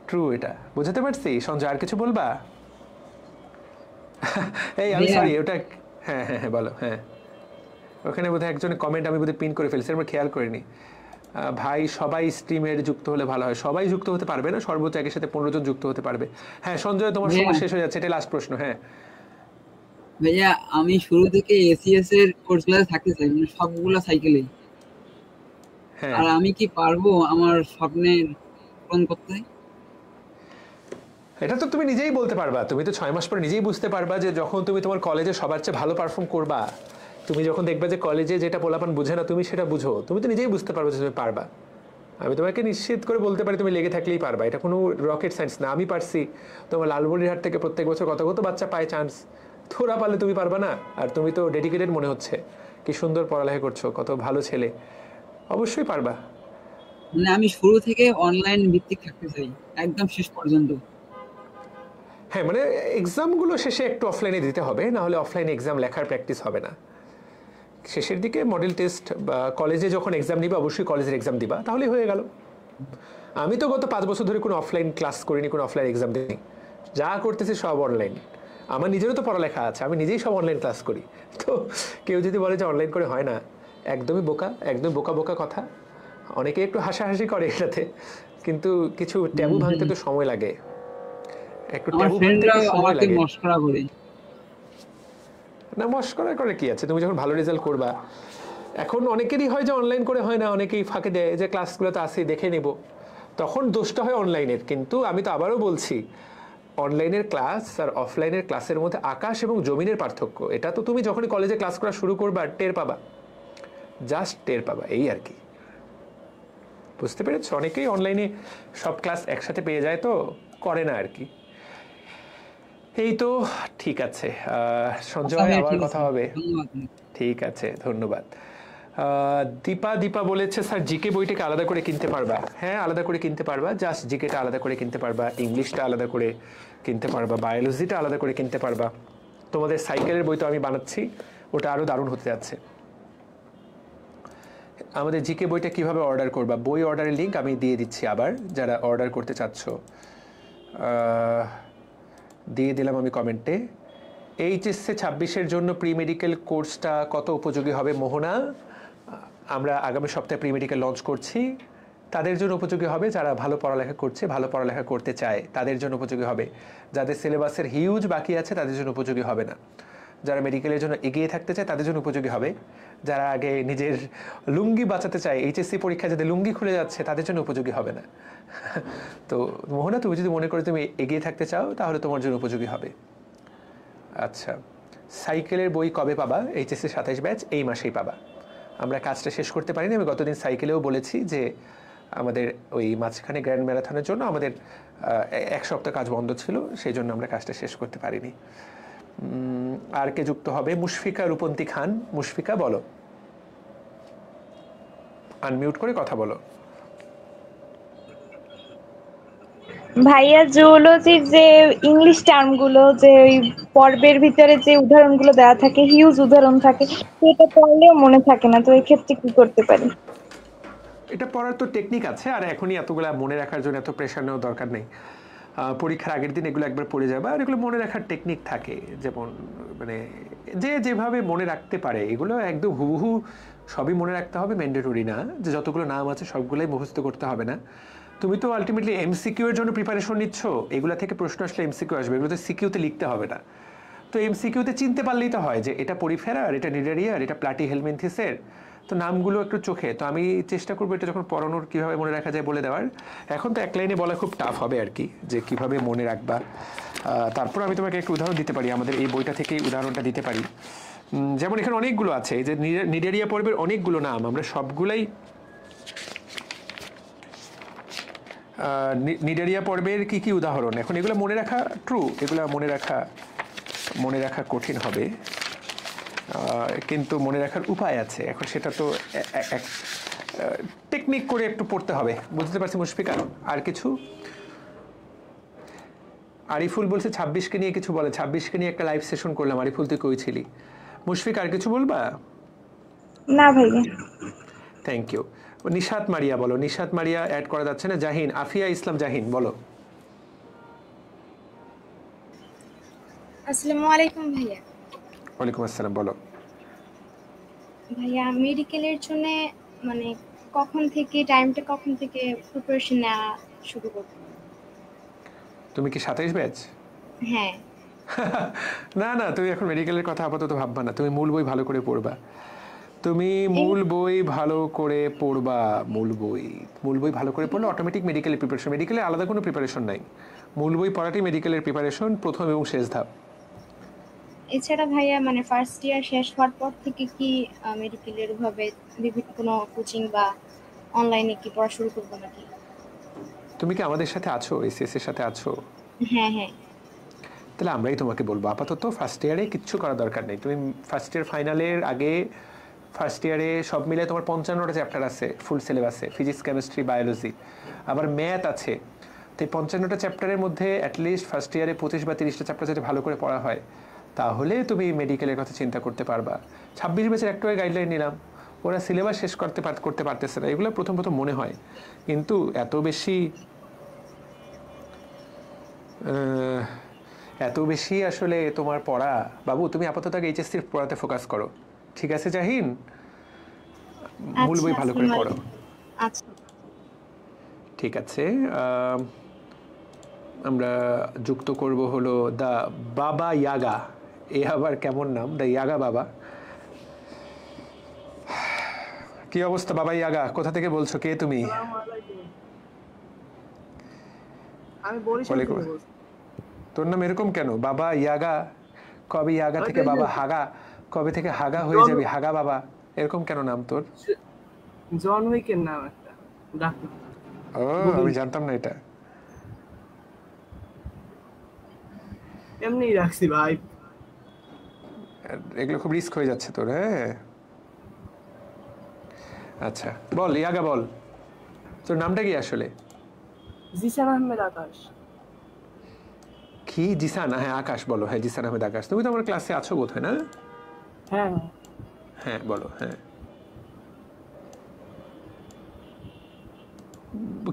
ট্রু, এটা বোঝাতে পারছি। সঞ্জয় আর কিছু বলবা? এই আমি সরি, ওটা হ্যাঁ হ্যাঁ হ্যাঁ বলো। হ্যাঁ, ওখানে বোধহয় একজনের কমেন্ট আমি বোধহয় পিন করে ফেলছি, আমরা খেয়াল করিনি। ভাই সবাই স্ট্রিমের যুক্ত হলে ভালো হয়। সবাই যুক্ত হতে পারবে না, সর্বোচ্চ একের সাথে 15 জন যুক্ত হতে পারবে। হ্যাঁ সঞ্জয়, তোমার সময় শেষ হয়ে যাচ্ছে, এটা লাস্ট প্রশ্ন। হ্যাঁ ভাইয়া, আমি শুরু থেকে এসিএস এর কোর্সগুলো থাকতে চাই, মানে সবগুলা সাইকেলেই। হ্যাঁ, আর আমি কি পারবো আমার স্বপ্নের পূরণ করতে? এটা তো তুমি নিজেই বলতে পারবা। তুমি তো 6 মাস পরে নিজেই বুঝতে পারবা যে যখন তুমি তোমার কলেজে সবার চেয়ে ভালো পারফর্ম করবা, তুমি যখন দেখবে যে কলেজে যেটা পোলাপান বুঝে না তুমি সেটা বুঝো, তুমি তো নিজেই বুঝতে পারবে যে তুমি পারবা। আমি তোমাকে নিশ্চিত করে বলতে পারি তুমি লেগে থাকলেই পারবা, এটা কোনো রকেট সায়েন্স না। আমি পারছি, তোমার লালমনিরহাট থেকে প্রত্যেক বছর কত কত বাচ্চা পায় চান্স, তোরা পারলে তুমি পারবা না? আর তুমি তো ডেডিকেটেড মনে হচ্ছে, কি সুন্দর পড়ালেখা করছো, কত ভালো ছেলে, অবশ্যই পারবা। মানে আমি শুরু থেকে অনলাইন ভিত্তিক থাকতে চাই একদম শেষ পর্যন্ত। হ্যাঁ, মানে এক্সামগুলো শেষে একটু অফলাইনে দিতে হবে, না হলে অফলাইনে এক্সাম লেখার প্র্যাকটিস হবে না। শেষের দিকে মডেল টেস্ট বা কলেজে যখন এক্সাম নিবা অবশ্যই কলেজের এক্সাম দিবা, তাহলেই হয়ে গেল। আমি তো গত 5 বছর ধরে কোনো অফলাইন ক্লাস করিনি, কোনো অফলাইন এক্সাম দিইনি, যা করতেছি সব অনলাইন। আমার নিজেরও তো পড়ালেখা আছে, আমি নিজেই সব অনলাইন ক্লাস করি। তো কেউ যদি বলে যে অনলাইন করে হয় না, একদমই বোকা, একদম বোকা বোকা কথা। অনেকে একটু হাসাহাসি করে এটাতে, কিন্তু কিছু ট্যাবু ভাঙতে তো সময় লাগে, একটু আমার ট্যাবু ভাঙতে ফ্রেন্ডরা একটু সময় আমাকে লাগে। মস্করা করে। না, মস্করা করে কি আছে, তুমি যখন ভালো রেজাল্ট করবা। এখন অনেকেরই হয় যে অনলাইন করে হয় না, অনেকেই ফাঁকে দেয় যে ক্লাসগুলো তো আসেই দেখে নেব, তখন দোষটা হয় অনলাইনের। কিন্তু আমি তো আবারও বলছি, অনলাইনের ক্লাস আর অফলাইনের ক্লাসের মধ্যে আকাশ এবং জমিনের পার্থক্য। এটা তো তুমি যখনই কলেজে ক্লাস করা শুরু করবা টের পাবা, জাস্ট টের পাবা, এই আর কি। বুঝতে পেরেছ? অনেকেই অনলাইনে সব ক্লাস একসাথে পেয়ে যায়, তো করে না আর কি। এই তো, ঠিক আছে সঞ্জয়, আবার কথা হবে। ঠিক আছে, ধন্যবাদ। দীপা বলেছে স্যার জিকে বইটাকে আলাদা করে কিনতে পারবা? হ্যাঁ, আলাদা করে কিনতে পারবা, জাস্ট জিকেটা আলাদা করে কিনতে পারবা, ইংলিশটা আলাদা করে কিনতে পারবা, বায়োলজিটা আলাদা করে কিনতে পারবা। তোমাদের সাইকেলের বই তো আমি বানাচ্ছি, ওটা আরও দারুণ হতে যাচ্ছে। আমাদের জিকে বইটা কিভাবে অর্ডার করবা? বই অর্ডারের লিঙ্ক আমি দিয়ে দিচ্ছি আবার, যারা অর্ডার করতে চাচ্ছ দিয়ে দিলাম আমি কমেন্টে। এইচএসসি 26-এর জন্য প্রি মেডিকেল কোর্সটা কত উপযোগী হবে মোহনা? আমরা আগামী সপ্তাহে প্রি মেডিকেল লঞ্চ করছি, তাদের জন্য উপযোগী হবে যারা ভালো পড়ালেখা করছে, ভালো পড়ালেখা করতে চায়, তাদের জন্য উপযোগী হবে। যাদের সিলেবাসের হিউজ বাকি আছে তাদের জন্য উপযোগী হবে না। যারা মেডিকেলের জন্য এগিয়ে থাকতে চায় তাদের জন্য উপযোগী হবে। যারা আগে নিজের লুঙ্গি বাঁচাতে চায়, এইচএসসি পরীক্ষায় যাদের লুঙ্গি খুলে যাচ্ছে তাদের জন্য উপযোগী হবে না। তো মোহনা, তুমি যদি মনে করো তুমি এগিয়ে থাকতে চাও তাহলে তোমার জন্য উপযোগী হবে। আচ্ছা, সাইকেলের বই কবে পাবা? এইচএসসি 27 ব্যাচ এই মাসেই পাবা। আমরা কাজটা শেষ করতে পারিনি। আমি গতদিন সাইকেলেও বলেছি যে আমাদের ওই মাঝখানে গ্র্যান্ড ম্যারাথনের জন্য আমাদের 1 সপ্তাহ কাজ বন্ধ ছিল, সেই জন্য আমরা কাজটা শেষ করতে পারিনি। আর কে যুক্ত হবে? মুশফিকা রূপন্তী খান। মুশফিকা বলো, আনমিউট করে কথা বলো। ভাইয়া জুওলজির যে ইংলিশ টার্মগুলো যে ওই পর্বের ভিতরে যে উদাহরণগুলো দেওয়া থাকে, হিউজ উদাহরণ থাকে, সেটা পড়লেও মনে থাকে না, তো এই ক্ষেত্রে কি করতে পারি? এটা পড়ার তো টেকনিক আছে, আর এখনই এতগুলা মনে রাখার জন্য এত প্রেশার নেওয়ার দরকার নেই। পরীক্ষার আগের দিন এগুলো একবার পড়ে যাবে, আর এগুলো মনে রাখার টেকনিক থাকে। যেমন মানে যে যেভাবে মনে রাখতে পারে, এগুলো একদম হুবহু সবই মনে রাখতে হবে ম্যান্ডেটরি না, যে যতগুলো নাম আছে সবগুলোই মুখস্থ করতে হবে না। তুমি তো আলটিমেটলি এমসিকিউ এর জন্য প্রিপারেশন নিচ্ছ, এগুলা থেকে প্রশ্ন আসলে এমসিকিউ আসবে, এগুলো তো সিকিউতে লিখতে হবে না। তো এমসিকিউতে চিনতে পারলেই তো হয় যে এটা পরিফেরার, এটা নিডারিয়ার, এটা প্লাটি হেলমিনথিসের, তো নামগুলো একটু চোখে। তো আমি চেষ্টা করবো এটা যখন পড়ানোর কীভাবে মনে রাখা যায় বলে দেওয়ার। এখন তো এক লাইনে বলা খুব টাফ হবে আর কি, যে কীভাবে মনে রাখবা। তারপর আমি তোমাকে একটু উদাহরণ দিতে পারি, আমাদের এই বইটা থেকেই উদাহরণটা দিতে পারি। যেমন এখানে অনেকগুলো আছে, যে নিডারিয়া পর্বের অনেকগুলো নাম, আমরা সবগুলাই নিডারিয়া পর্বের কি কি উদাহরণ, এখন এগুলো মনে রাখা ট্রু, এগুলো মনে রাখা কঠিন হবে, কিন্তু মনে রাখার উপায় আছে। এখন সেটা তো টেকনিক করে একটু পড়তে হবে, বুঝতে পারছি মুশফিকা। আর কিছু? আরিফুল বলছে 26কে নিয়ে কিছু বলে, 26কে নিয়ে একটা লাইভ সেশন করলাম। আরিফুল, তুই কই ছিলি? মুশফিক, আর কিছু বলবা? না ভাইয়া। Thank you. নিশাত মারিয়া বলো। নিশাত মারিয়া অ্যাড করা যাচ্ছে না। জাহিন, আফিয়া ইসলাম জাহিন বলো। আসসালামু আলাইকুম ভাইয়া। ওয়ালাইকুম আসসালাম, বলো। ভাইয়া মেডিকেলের জন্য মানে টাইমটা কখন থেকে প্রিপারেশন নেওয়া শুরু করব? তুমি কি 27 ব্যাচ? হ্যাঁ। না না, তুমি এখন মেডিকেলের কথা আপাতত ভাববা না, তুমি মূল বই ভালো করে পড়বা। তুমি মূল বই ভালো করে পড়বা, মূল বই ভালো করে পড়লে অটোমেটিক মেডিকেলের প্রিপারেশন। মেডিকেলে আলাদা কোনো প্রিপারেশন নাই, মূল বই পড়াটাই মেডিকেলের প্রিপারেশন, প্রথম এবং শেষ ধাপ। এছাড়া ভাইয়া মানে ফার্স্ট ইয়ার শেষ হওয়ার পর থেকে কি মেডিকেলের ভাবে বিভিন্ন কোনো কোচিং বা অনলাইনে কি পড়া শুরু করবো নাকি? তুমি কি আমাদের সাথে আছো, এসএস এর সাথে আছো? হ্যাঁ হ্যাঁ। তাহলে আমরাই তোমাকে বলবো, আপাতত ফার্স্ট ইয়ারে কিচ্ছু করার দরকার নেই। তুমি ফার্স্ট ইয়ার ফাইনালের আগে ফার্স্ট ইয়ারে সব মিলে তোমার 55টা চ্যাপ্টার আছে ফুল সিলেবাসে, ফিজিক্স, কেমিস্ট্রি, বায়োলজি, আবার ম্যাথ আছে। তো এই 55টা চ্যাপ্টারের মধ্যে অ্যাটলিস্ট ফার্স্ট ইয়ারে 25 বা 30টা চ্যাপ্টার যদি ভালো করে পড়া হয়, তাহলে তুমি মেডিকেলের কথা চিন্তা করতে পারবা। 26 ব্যাচের একটু গাইডলাইন নিলাম, ওরা সিলেবাস শেষ করতে পারতেছে না, এগুলো প্রথম প্রথম মনে হয়, কিন্তু এত বেশি আসলে তোমার পড়া। বাবু তুমি আপাতত আগে এইচএসসির পড়াতে ফোকাস করো, ঠিক আছে জাহিন? মূল বই ভালো করে পড়ো। আচ্ছা ঠিক আছে, আমরা যুক্ত করব হলো দ্য বাবা ইয়াগা। এ আবার কেমন নাম, দ্য ইয়াগা বাবা। কি অবস্থা বাবা ইয়াগা, কোথা থেকে বলছো, কে তুমি? আমি বরিশাল থেকে বলছি। তোর নাম এরকম কেন, বাবা ইয়াগা? কবে ইয়াগা থেকে বাবা হাগা, কবে থেকে হাগা হয়ে যাবে হাগা বাবা, এরকম কেন নাম তোর? জন উইকের নাম একটা ডাক্তার। ও আমি জানতাম না এটা। এমনি রাখছি ভাই, এগুলো খুব রিস্ক হয়ে যাচ্ছে তোর। হ্যাঁ আচ্ছা বল ইয়াগা, বল তোর নামটা কি আসলে? জিসান আহমেদ আকাশ। কি জিসান? হ্যাঁ আকাশ বলো। হ্যাঁ জিসান আহমেদ আকাশ, তুমি তো আমার ক্লাসে আছো বোধ হয় না? হ্যাঁ হ্যাঁ বলো। হ্যাঁ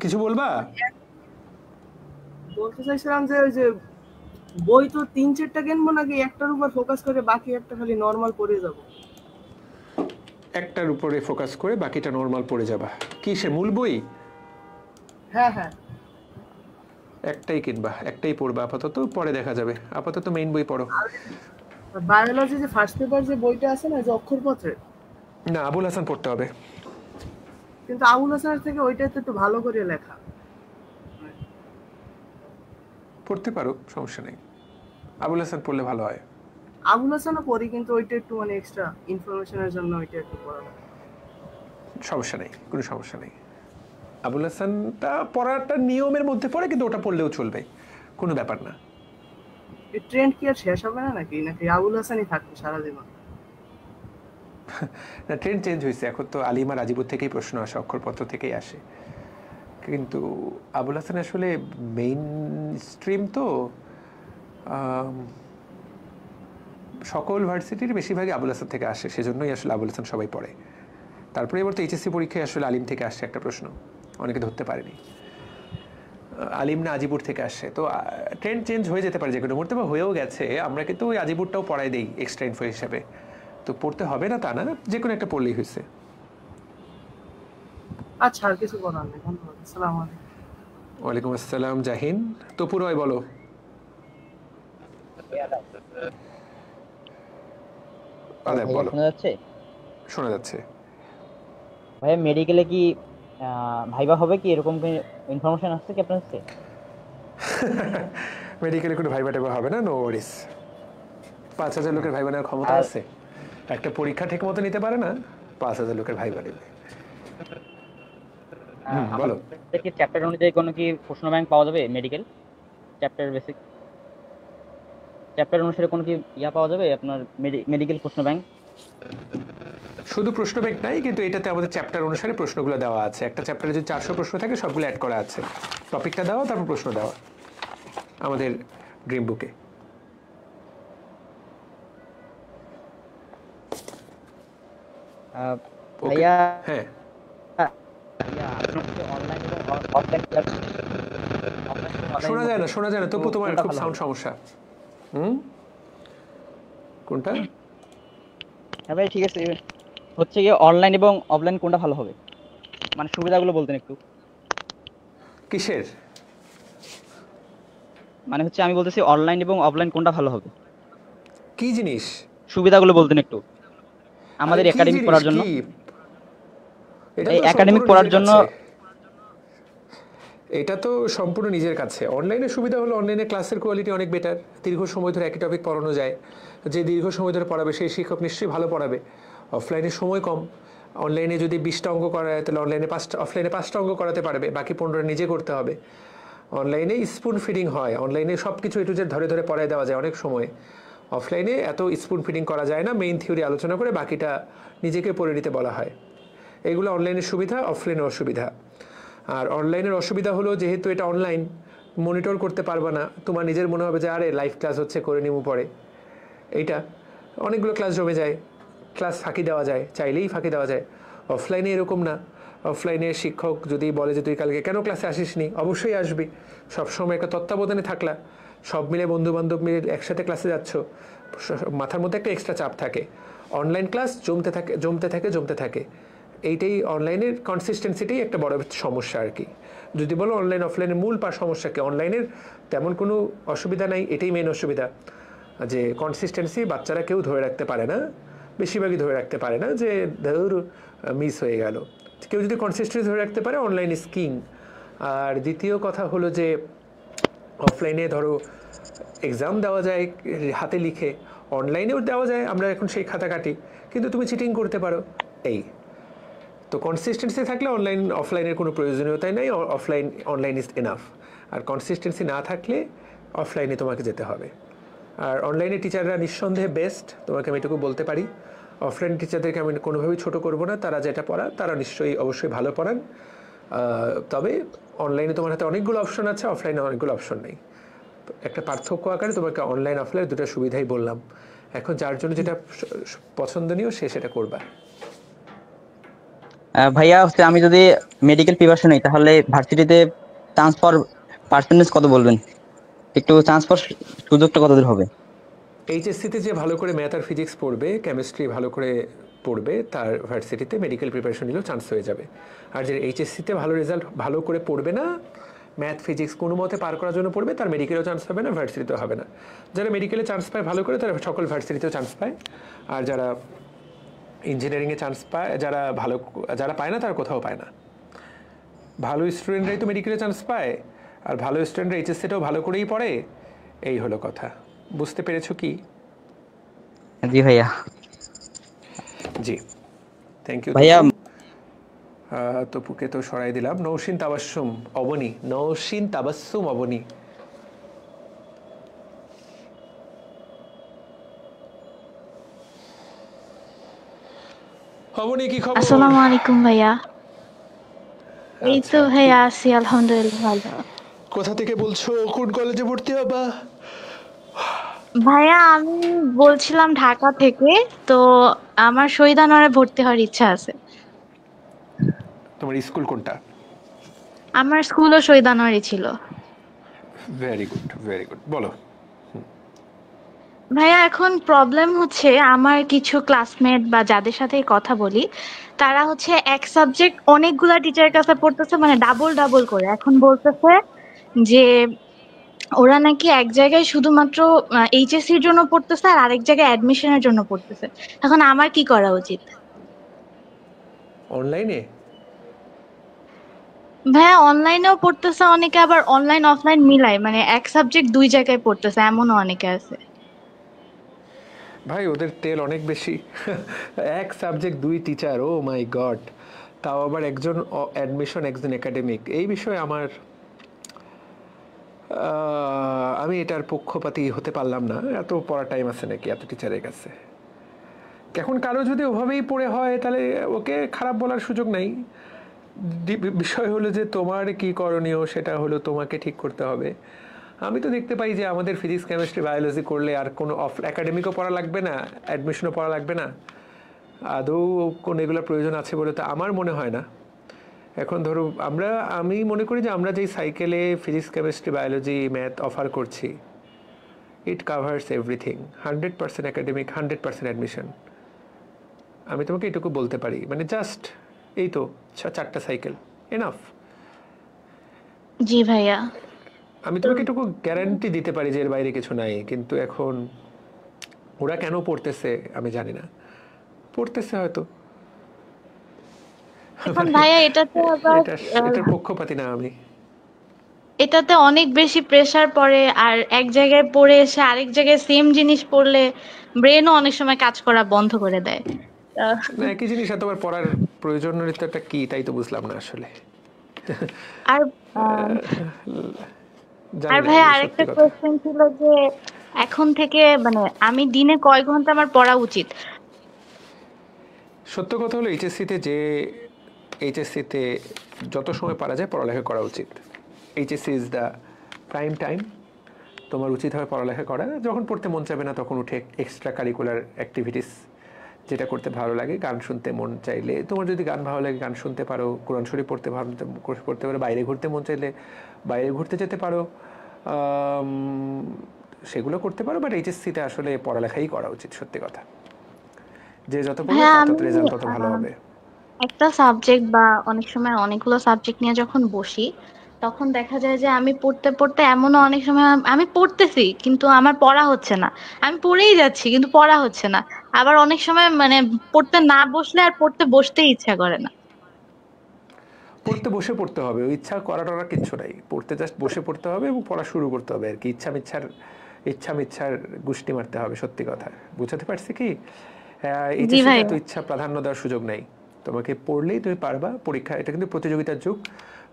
কিছু বলবা? বলতে চাইছিলাম যে ওই যে বই তো 3-4টা কিনবো নাকি একটার উপর ফোকাস করে বাকি একটা খালি নরমাল পড়ে যাব? একটার উপরে ফোকাস করে বাকিটা নর্মাল পড়ে যাবা। কি সে মূল বই? হ্যাঁ হ্যাঁ, একটাই কিনবা, একটাই পড়বা আপাতত, পরে দেখা যাবে। আপাতত মেইন বই পড়ো। বায়োলজি যে ফার্স্ট পেপার যে বইটা আছে না, যে অক্ষরপত্রের, না আবুল হাসান পড়তে হবে। কিন্তু আবুল হাসানের থেকে ওইটা তো একটু ভালো করে লেখা। পড়তে পারো, সমস্যা নেই, আবুল হাসান পড়লে ভালো হয়। আবুল হাসানও পড়ি, কিন্তু ওইটা একটু মানে এক্সট্রা ইনফরমেশনের জন্য ওইটা একটু পড়া লাগে। সমস্যা নেই, কোনো সমস্যা নেই। আবুল হাসানটা পড়াটা নিয়মের মধ্যে পড়ে, কিন্তু ওটা পড়লেও চলবে, কোনো ব্যাপার না। এই ট্রেন্ড কি আর শেষ হবে না নাকি আবুল হাসানই থাকবে সারা জীবন? না ট্রেন্ড চেঞ্জ হয়েছে, এখন তো আলিমা রাজিবুর থেকেই প্রশ্ন আসে, অক্ষরপত্র থেকেই আসে, কিন্তু আবুল হাসান আসলে মেইন স্ট্রিম তো, সকল ভার্সিটির বেশিরভাগই আবুল হাসান থেকে আসে, সেজন্যই আসলে আবুল হাসান সবাই পড়ে। তারপরে এবার তো এইচএসসি পরীক্ষায় আসলে আলিম থেকে আসছে একটা প্রশ্ন, অনেকে ধরতে পারেনি, আলিম না আজিপুর থেকে আসে। তো ট্রেন্ড চেঞ্জ হয়ে যেতে পারে যে কোনো মুহূর্তে, বা হয়েও গেছে। আমরা কিন্তু ওই আজিপুরটাও পড়াই দিই এক্সট্রা ইনফো হিসাবে, তো পড়তে হবে না তা না, যে কোনো একটা পড়লেই হয়েছে। আচ্ছা আর কিছু বলার নেই, ধন্যবাদ। আসসালামু আলাইকুম। ওয়ালাইকুম আসসালাম। জাহিন তপু রয় বলো। বলো, শোনা যাচ্ছে? শোনা যাচ্ছে। ভাইয়া মেডিকেলে কি ভাইবা হবে কি, এরকম ইনফরমেশন আসছে কি আপনার কাছে? মেডিকেলে কোনো ভাইবা টাইবা হবে না, নো ওয়ারিস। 5000 লোকের ভাইবা নেওয়ার ক্ষমতা আছে, একটা পরীক্ষা ঠিক মতো নিতে পারে না, 5000 লোকের ভাইবা নেবে। বলো, কি চ্যাপ্টার অনুযায়ী কোনো কি প্রশ্ন ব্যাংক পাওয়া যাবে? মেডিকেল চ্যাপ্টার বেসিক চ্যাপ্টার অনুসারে কোনো কি পাওয়া যাবে আপনার মেডিকেল প্রশ্ন ব্যাংক? শুধু প্রশ্ন ব্যাংক নাই, কিন্তু এটাতে আমাদের চ্যাপ্টার অনুসারে প্রশ্নগুলো দেওয়া আছে। একটা চ্যাপ্টারে যদি 400 প্রশ্ন থাকে, সবগুলো অ্যাড করা আছে, টপিকটা দেওয়া তারপর প্রশ্ন দেওয়া আমাদের ড্রিম বুকে। ভাইয়া হ্যাঁ শোনা যায় না, শোনা যায় না তবু, তোমার খুব সাউন্ড সমস্যা। কোনটা? হ্যাঁ ভাই ঠিক আছে, হচ্ছে কি অনলাইন এবং অফলাইন কোনটা ভালো হবে, মানে সুবিধাগুলো বলতেন একটু। কিসের? মানে হচ্ছে আমি বলতেছি অনলাইন এবং অফলাইন কোনটা ভালো হবে, কি জিনিস সুবিধাগুলো বলতেন একটু আমাদের একাডেমিক পড়ার জন্য। এই একাডেমিক পড়ার জন্য এটা তো সম্পূর্ণ নিজের কাছে। অনলাইনে সুবিধা হলো অনলাইনে ক্লাসের কোয়ালিটি অনেক বেটার, দীর্ঘ সময় ধরে একই টপিক পড়ানো যায়। যে দীর্ঘ সময় ধরে পড়াবে সেই শিক্ষক নিশ্চয়ই ভালো পড়াবে। অফলাইনে সময় কম, অনলাইনে যদি 20টা অঙ্ক করায় তাহলে অফলাইনে 5টা অঙ্ক করাতে পারবে, বাকি 15টা নিজে করতে হবে। অনলাইনে স্পুন ফিডিং হয়, অনলাইনে সব কিছু এটু যে ধরে ধরে পড়ায় দেওয়া যায় অনেক সময়। অফলাইনে এত স্পুন ফিডিং করা যায় না, মেইন থিওরি আলোচনা করে বাকিটা নিজেকে পড়ে নিতে বলা হয়। এগুলো অনলাইনের সুবিধা, অফলাইনের অসুবিধা। আর অনলাইনের অসুবিধা হলো যেহেতু এটা অনলাইন, মনিটর করতে পারবে না, তোমার নিজের মনে হবে যে আরে লাইভ ক্লাস হচ্ছে, করে নিমু পরে। এইটা অনেকগুলো ক্লাস জমে যায়, ক্লাস ফাঁকি দেওয়া যায়, চাইলেই ফাঁকি দেওয়া যায়। অফলাইনে এরকম না। অফলাইনে শিক্ষক যদি বলে যে তুই কালকে কেন ক্লাসে আসিসনি, অবশ্যই আসবি। সবসময় একটা তত্ত্বাবধানে থাকলা, সব মিলে বন্ধুবান্ধব মিলে একসাথে ক্লাসে যাচ্ছ, মাথার মধ্যে একটা এক্সট্রা চাপ থাকে। অনলাইন ক্লাস জমতে থাকে। এইটাই অনলাইনের কনসিস্টেন্সিটাই একটা বড় সমস্যা আর কি। যদি বলো অনলাইন অফলাইনের মূল সমস্যা কি, অনলাইনের তেমন কোনো অসুবিধা নাই, এটাই মেন অসুবিধা যে কনসিস্টেন্সি বাচ্চারা কেউ ধরে রাখতে পারে না, বেশিরভাগই ধরে রাখতে পারে না, যে ধর মিস হয়ে গেল। কেউ যদি কনসিস্টেন্সি ধরে রাখতে পারে অনলাইন ইজ কিং। আর দ্বিতীয় কথা হলো যে অফলাইনে ধরো এক্সাম দেওয়া যায় হাতে লিখে, অনলাইনেও দেওয়া যায়, আমরা এখন সেই খাতা কাটি, কিন্তু তুমি চিটিং করতে পারো। এই তো কনসিস্টেন্সি থাকলে অফলাইনের কোনো প্রয়োজনীয়তাই নাই, অনলাইন ইজ এনাফ। আর কনসিস্টেন্সি না থাকলে অফলাইনে তোমাকে যেতে হবে। আর অনলাইনে টিচাররা নিঃসন্দেহে বেস্ট, তোমাকে আমি এটুকু বলতে পারি। অফলাইন টিচারদেরকে আমি কোনোভাবেই ছোটো করবো না, তারা যেটা পড়ান তারা অবশ্যই ভালো পড়ান। তবে অনলাইনে তোমার হাতে অনেকগুলো অপশন আছে, অফলাইনে অনেকগুলো অপশন নেই। একটা পার্থক্য আকারে তোমাকে অনলাইন অফলাইন দুটো সুবিধাই বললাম। এখন যার জন্য যেটা পছন্দনীয় সে সেটা করবা। ভাইয়া হচ্ছে আমি যদি মেডিকেল প্রিপারেশন নিই তাহলে ভার্সিটিতে চান্স পাওয়ার পার্সেন্টেজ কত বলবেন? একটু চান্স পাওয়ার সুযোগটা কতদূর হবে? এইচএসসিতে যে ভালো করে ম্যাথ আর ফিজিক্স পড়বে, কেমিস্ট্রি ভালো করে পড়বে, তার ভার্সিটিতে মেডিকেল প্রিপারেশন নিলেও চান্স হয়ে যাবে। আর যে এইচএসসিতে ভালো রেজাল্ট ভালো করে পড়বে না, ম্যাথ ফিজিক্স কোনো মতে পার করার জন্য পড়বে, তার মেডিকেলেও চান্স হবে না, ভার্সিটিতেও হবে না। যারা মেডিকেলে চান্স পায় ভালো করে, তারা সকল ভার্সিটিতেও চান্স পায়। আর যারা ইঞ্জিনিয়ারিংয়ে চান্স পায়, যারা পায় না তারা কোথাও পায় না। ভালো স্টুডেন্টরাই তো মেডিকেলে চান্স পায়, আর ভালো স্টুডেন্টরা এইচএসসিটাও ভালো করেই পড়ে। এই হলো কথা। বুঝতে পেরেছো কি? জি ভাইয়া। জি, থ্যাংক ইউ ভাইয়া। তপুকে তো সরাই দিলাম। নৌশিন তাবাসসুম অবনী। অবনী কি খবর? আসসালামু আলাইকুম ভাইয়া। এই তো আচ্ছা, ভাইয়া আছি আলহামদুলিল্লাহ ভালো। কোথা থেকে বলছো? কোন কলেজে ভর্তি হবা? ভাইয়া আমি বলছিলাম ঢাকা থেকে, তো আমার শহীদ আনোয়ারে ভর্তি হওয়ার ইচ্ছা আছে। তোমার স্কুল কোনটা? আমার স্কুলও শহীদ আনোয়ারই ছিল। ভেরি গুড, ভেরি গুড, বলো। ভাইয়া এখন প্রবলেম হচ্ছে আমার কিছু ক্লাসমেট বা যাদের সাথে কথা বলি, তারা হচ্ছে এক সাবজেক্ট অনেকগুলা টিচারের কাছে পড়তেছে, মানে ডাবল করে। এখন বলতেছে যে ওরা নাকি এক জায়গায় শুধুমাত্র এইচএসসির জন্য পড়তেছে আর আরেক জায়গায় অ্যাডমিশনের জন্য পড়তেছে। এখন আমার কি করা উচিত? অনলাইনে? ভাইয়া অনলাইনেও পড়তেছে অনেকে, আবার অনলাইন অফলাইন মিলাই, মানে এক সাবজেক্ট দুই জায়গায় পড়তেছে, এমনও অনেকে আছে। ভাই ওদের তেল অনেক বেশি। এক সাবজেক্ট দুই টিচার, ও মাই গড! তাও আবার একজন অ্যাডমিশন একজন একাডেমিক। এই বিষয়ে আমি এটার পক্ষপাতী হতে পারলাম না। এত পড়ার টাইম আছে নাকি এত টিচারের কাছে? এখন কারো যদি ওভাবেই পড়ে হয় তাহলে ওকে খারাপ বলার সুযোগ নাই। বিষয় হলো যে তোমার কি করণীয় সেটা হলো তোমাকে ঠিক করতে হবে। আমি তো দেখতে পাই যে আমাদের ফিজিক্স কেমিস্ট্রি বায়োলজি করলে আর কোনো একাডেমিকও পড়া লাগবে না, অ্যাডমিশনও পড়া লাগবে না। আদৌ কোনো এগুলোর প্রয়োজন আছে বলে তো আমার মনে হয় না। এখন ধরো আমি মনে করি যে আমরা যেই সাইকেলে physics chemistry biology math offer করছি, ইট কাভার্স এভরিথিং। 100% academic, 100% admission. আমি তোমাকে এটুকু বলতে পারি, মানে জাস্ট এই তো 4টা সাইকেল এনাফ। জি ভাইয়া। আমি তোমাকে এটুকু গ্যারান্টি দিতে পারি যে এর বাইরে কিছু নাই। কিন্তু এখন ওরা কেন পড়তেছে আমি জানি না, পড়তেছে হয়তো। এখন ভাইয়া এটা তো আবার এটার পক্ষপাতী না আমি। এটাতে অনেক বেশি প্রেসার পড়ে, আর এক জায়গায় পড়ে এসে আরেক জায়গায় সেম জিনিস পড়লে ব্রেনও অনেক সময় কাজ করা বন্ধ করে দেয়। আহ, না, একই জিনিস এতবার পড়ার প্রয়োজনীয়তাটা কি তাই তো বুঝলাম না আসলে। আর আহ, জানি আর না ভাইয়া আমি, আরেকটা সত্যি কথা। কোয়েশ্চেন ছিল যে এখন থেকে মানে আমি দিনে কয় ঘন্টা আমার পড়া উচিত? সত্য কথা হলো এইচএসসিতে যত সময় পারা যায় পড়ালেখা করা উচিত। HSC is the prime time. তোমার উচিত হবে পড়ালেখা করা। যখন পড়তে মন চাইবে না তখন উঠে এক্সট্রা কারিকুলার অ্যাক্টিভিটিস যেটা করতে ভালো লাগে, গান শুনতে মন চাইলে তোমার যদি গান ভালো লাগে গান শুনতে পারো, কোরআন শরীফ পড়তে পারো, বাইরে ঘুরতে মন চাইলে বাইরে ঘুরতে যেতে পারো, সেগুলো করতে পারো। বাট এইচএসসিতে আসলে পড়ালেখাই করা উচিত, সত্যি কথা। যে যত পড়বে ভাইয়া তার আমি তত রেজাল্ট তত ভালো হবে। একটা সাবজেক্ট বা অনেক সময় অনেকগুলো সাবজেক্ট নিয়ে যখন বসি তখন দেখা যায় যে আমি পড়তে পড়তে এমনও অনেক সময় আমি পড়তেছি কিন্তু আমার পড়া হচ্ছে না, আমি পড়েই যাচ্ছি কিন্তু পড়া হচ্ছে না। আবার অনেক সময় মানে পড়তে না বসলে আর পড়তে বসতেই ইচ্ছা করে না। পড়তে বসে পড়তে হবে, ওই ইচ্ছা করা টরা কিচ্ছু নাই। পড়তে জাস্ট বসে পড়তে হবে এবং পড়া শুরু করতে হবে আর কি। ইচ্ছা মিচ্ছার গুষ্টি মারতে হবে, সত্যি কথা। বুঝাতে পারছি কি? জি এইচএসসিতে ভাইয়া। এত ইচ্ছা প্রাধান্য দেওয়ার সুযোগ নেই। তোমাকে পড়লেই তুমি পারবা। পরীক্ষা, এটা কিন্তু প্রতিযোগিতার যুগ।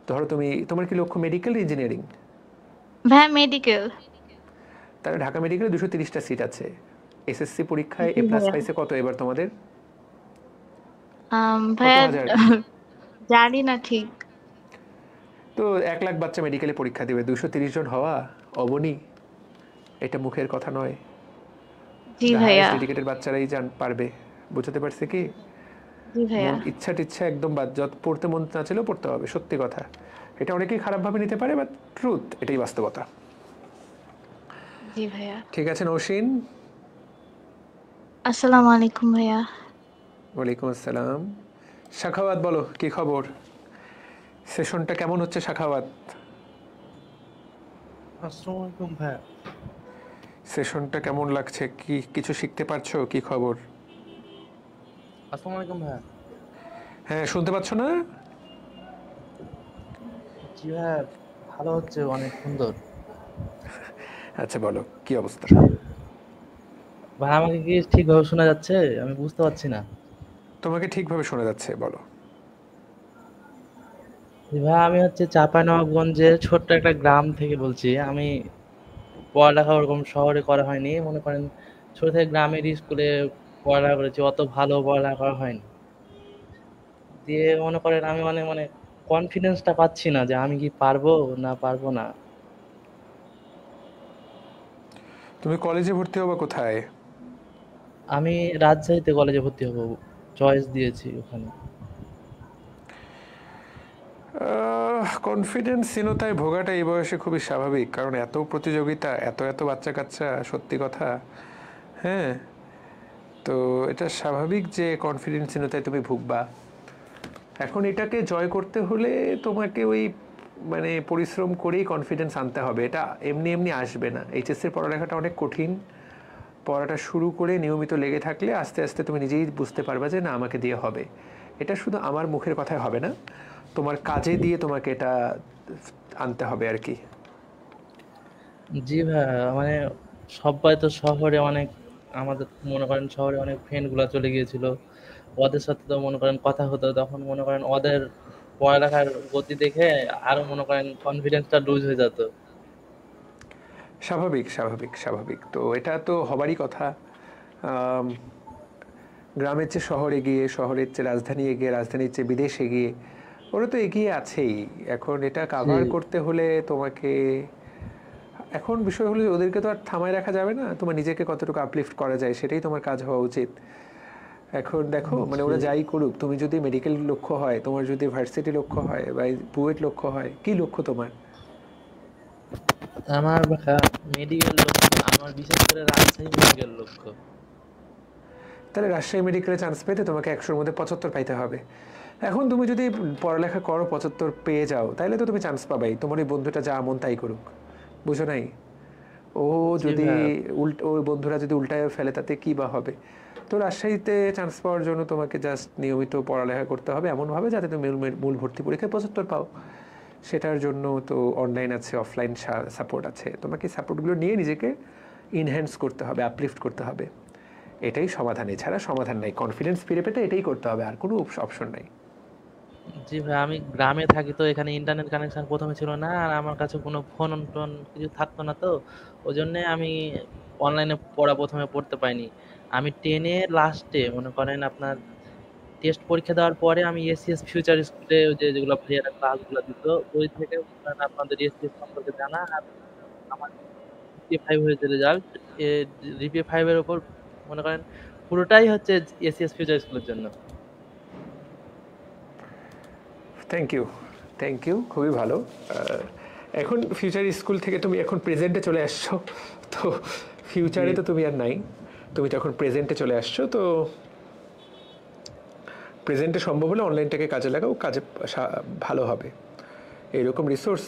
ধরো তোমার কি লক্ষ্য মেডিকেল ইঞ্জিনিয়ারিং? ভাইয়া মেডিকেল। তাহলে ঢাকা মেডিকেলে 230টা সিট আছে। এসএসসি পরীক্ষায় জি এ প্লাস ভাইয়া। পাইছে কত এবার তোমাদের? কত ভাইয়া হাজার? জানি না ঠিক। তো 1 লাখ বাচ্চা মেডিকেলে পরীক্ষা দেবে, 230 জন হওয়া অবনী, এটা মুখের কথা নয়। জি দ্য ভাইয়া। হাইয়েস্ট ডেডিকেটেড বাচ্চারাই পারবে। বুঝতে পারছি কি? জি ভাইয়া। মন ইচ্ছা টিচ্ছা একদম বাদ, যত পড়তে মন না ছিল পড়তে হবে, সত্যি কথা। এটা অনেকেই খারাপভাবে নিতে পারে, বাট ট্রুথ, এটাই বাস্তবতা। জি ভাইয়া। ঠিক আছে নৌশিন। আসসালামু আলাইকুম ভাইয়া। ওয়ালাইকুম আসসালাম। শাখাওয়াত, বলো কি খবর? সেশনটা কেমন হচ্ছে শাখাওয়াত? আসসালামু আলাইকুম ভাইয়া। সেশনটা কেমন লাগছে? কি কিছু শিখতে পারছো? কি খবর? আসসালামু আলাইকুম ভাইয়া। হ্যাঁ, শুনতে পাচ্ছ না? জি ভাইয়া, ভালো হচ্ছে, অনেক সুন্দর। আচ্ছা বলো কি অবস্থা? ভাই আমাকে কি ঠিকভাবে শোনা যাচ্ছে? আমি বুঝতে পারছি না। তোমাকে ঠিকভাবে শোনা যাচ্ছে, বলো। জি ভাইয়া, আমি হচ্ছে চাঁপাইনবাবগঞ্জের ছোট্ট একটা গ্রাম থেকে বলছি। আমি পড়ালেখা ওরকম শহরে করা হয়নি, মনে করেন ছোট থেকে গ্রামের স্কুলে পড়ালেখা করেছি, অত ভালো পড়ালেখা করা হয়নি। দিয়ে মনে করেন আমি মানে মানে কনফিডেন্সটা পাচ্ছি না যে আমি কি পারবো না পারবো না। তুমি কলেজে ভর্তি হবা কোথায়? আমি রাজশাহীতে কলেজে ভর্তি হব, চয়েস দিয়েছি ওখানে। কনফিডেন্সহীনতায় ভোগাটা এই বয়সে খুবই স্বাভাবিক, কারণ এত প্রতিযোগিতা, এত বাচ্চা কাচ্চা, সত্যি কথা। হ্যাঁ, তো এটা স্বাভাবিক যে কনফিডেন্সহীনতায় তুমি ভুগবা। এখন এটাকে জয় করতে হলে তোমাকে ওই মানে পরিশ্রম করেই কনফিডেন্স আনতে হবে। এটা এমনি এমনি আসবে না। এইচএসসির পড়ালেখাটা অনেক কঠিন। পড়াটা শুরু করে নিয়মিত লেগে থাকলে আস্তে আস্তে তুমি নিজেই বুঝতে পারবে যে না, আমাকে দিয়ে হবে। এটা শুধু আমার মুখের কথায় হবে না, তোমার কাজে দিয়ে তোমাকে এটা আনতে হবে আর কি। জি ভাইয়া, মানে সবাই তো শহরে অনেক, আমাদের মনে করেন শহরে অনেক ফ্রেন্ড গুলা চলে গিয়েছিল, ওদের সাথে তো মনে করেন কথা হতো, তখন মনে করেন ওদের পড়ালেখার গতি দেখে আরো মনে করেন কনফিডেন্সটা লুজ হয়ে যেত। স্বাভাবিক স্বাভাবিক স্বাভাবিক, তো এটা তো হবারই কথা। আম, গ্রামের চেয়ে শহরে গিয়ে, শহরের চেয়ে রাজধানী এগিয়ে, রাজধানীর চেয়ে বিদেশ এগিয়ে, ওরা তো এগিয়ে আছেই। এখন এটা কাভার করতে হলে তোমাকে, এখন বিষয় হলো যে ওদেরকে তো আর থামায় রাখা যাবে না। তোমার নিজেকে কতটুকু আপলিফট করা যায় সেটাই তোমার কাজ হওয়া উচিত। এখন দেখো, মানে ওরা যাই করুক, তুমি যদি মেডিকেল লক্ষ্য হয়, তোমার যদি ভার্সিটি লক্ষ্য হয় বা বুয়েট লক্ষ্য হয়, কি লক্ষ্য তোমার? আমার মেডিকেল লক্ষ্য, আমার বিশেষ করে রাজশাহী মেডিকেল লক্ষ্য। তাহলে রাজশাহী মেডিকেলে চান্স পেতে তোমাকে 100-র মধ্যে 75 পাইতে হবে। এখন তুমি যদি পড়ালেখা করো, 75 পেয়ে যাও, তাহলে তো তুমি চান্স পাবাই। তোমার ওই বন্ধুটা যা মন তাই করুক, বুঝো নাই? ও যদি ওই বন্ধুরা যদি উল্টায় ফেলে তাতে কি বা হবে? তো রাজশাহীতে চান্স পাওয়ার জন্য তোমাকে জাস্ট নিয়মিত পড়ালেখা করতে হবে এমনভাবে যাতে তুমি মূল ভর্তি পরীক্ষায় 75 পাও। সেটার জন্য তো অনলাইন আছে, অফলাইন সাপোর্ট আছে। তোমাকে সাপোর্টগুলো নিয়ে নিজেকে ইনহ্যান্স করতে হবে, আপলিফট করতে হবে, এটাই সমাধান। এছাড়া সমাধান নাই। কনফিডেন্স ফিরে পেতে এটাই করতে হবে, আর কোনো অপশন নাই। জি ভাই, আমি গ্রামে থাকি তো এখানে ইন্টারনেট কানেকশন প্রথমে ছিল না, আর আমার কাছে কোনো ফোন টোন কিছু থাকতো না, তো ওই জন্যে আমি অনলাইনে পড়া প্রথমে পড়তে পাইনি। আমি 10-এর লাস্টে মনে করেন আপনার টেস্ট পরীক্ষা দেওয়ার পরে আমি এসিএস ফিউচার স্কুলে যেগুলো ভাইয়ারা ক্লাসগুলো দিত, ওই থেকে মনে করেন আপনাদের এসিএস সম্পর্কে জানা, আর আমার জিপিএ 5 হয়েছে রেজাল্ট। জিপিএ 5-এর ওপর মনে করেন পুরোটাই হচ্ছে এসিএস ফিউচার স্কুলের জন্য। থ্যাংক ইউ, খুবই ভালো। এখন ফিউচার স্কুল থেকে তুমি এখন প্রেজেন্টে চলে আসছো, তো ফিউচারে তো তুমি আর নাই, তুমি তো এখন প্রেজেন্টে চলে আসছো। তো প্রেজেন্টে সম্ভব হলে অনলাইনটাকে কাজে লাগাও, কাজে ভালো হবে। এইরকম রিসোর্স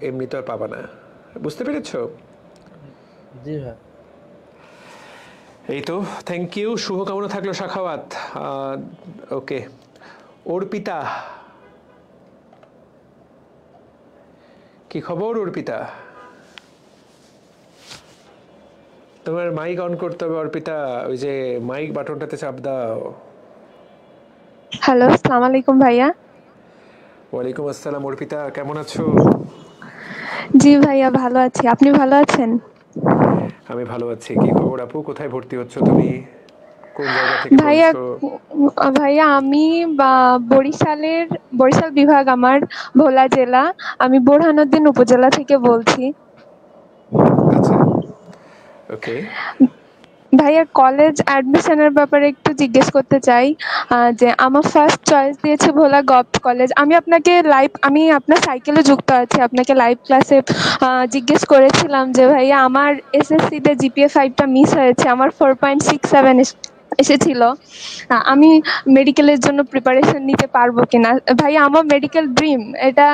এমনি তো আর পাবা না, বুঝতে পেরেছো? জি ভাই। এই তো, থ্যাংক ইউ, শুভকামনা থাকলো সাখাওয়াত। ওকে, অর্পিতা, কি খবর অর্পিতা? তোমার মাইক অন করতে হবে অর্পিতা, ওই যে মাইক বাটনটাতে চাপ দাও। হ্যালো, আসসালামু আলাইকুম ভাইয়া। ওয়ালাইকুম আসসালাম। অর্পিতা কেমন আছো? জি ভাইয়া, ভালো আছি। আপনি ভালো আছেন? আমি ভালো আছি। কি খবর আপু? কোথায় ভর্তি হচ্ছ তুমি? কোন জায়গা থেকে ভাইয়া বলছো? ভাইয়া আমি বরিশাল বিভাগ, আমার ভোলা জেলা। আমি বোরহানুদ্দিন উপজেলা থেকে বলছি। আচ্ছা, ওকে। ভাইয়া, কলেজ অ্যাডমিশনের ব্যাপারে একটু জিজ্ঞেস করতে চাই। যে আমার ফার্স্ট চয়েস দিয়েছে ভোলা গভর্নমেন্ট কলেজ। আমি আপনার সাইকেলে যুক্ত আছি, আপনাকে লাইভ ক্লাসে জিজ্ঞেস করেছিলাম যে ভাইয়া আমার এসএসসিতে জিপিএ 5টা মিস হয়েছে, আমার 4.67 এসেছিল। আমি মেডিকেলের জন্য প্রিপারেশন নিতে পারবো কিনা? ভাইয়া, আমার মেডিকেল ড্রিম, এটা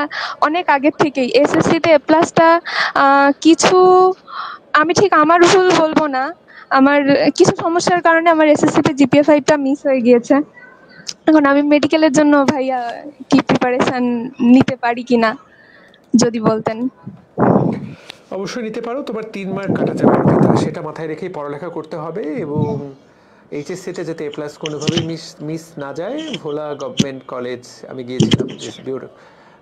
অনেক আগের থেকেই। এসএসসিতে A+টা কিছু, আমি ঠিক আমার ভুল বলবো না, আমার কিছু সমস্যার কারণে আমার এসএসসিতে জিপিএ 5টা মিস হয়ে গিয়েছে। এখন আমি মেডিকেলের জন্য ভাইয়া কি প্রিপারেশন নিতে পারি কিনা যদি বলতেন। অবশ্যই নিতে পারো, তোমার 3 মার্ক কাটা যাবে অর্পিতা, সেটা মাথায় রেখেই পড়ালেখা করতে হবে। এবং এইচএসসিতে যাতে A+ কোনোভাবেই মিস না যায়। ভোলা গভর্নমেন্ট কলেজ আমি গিয়েছিলাম,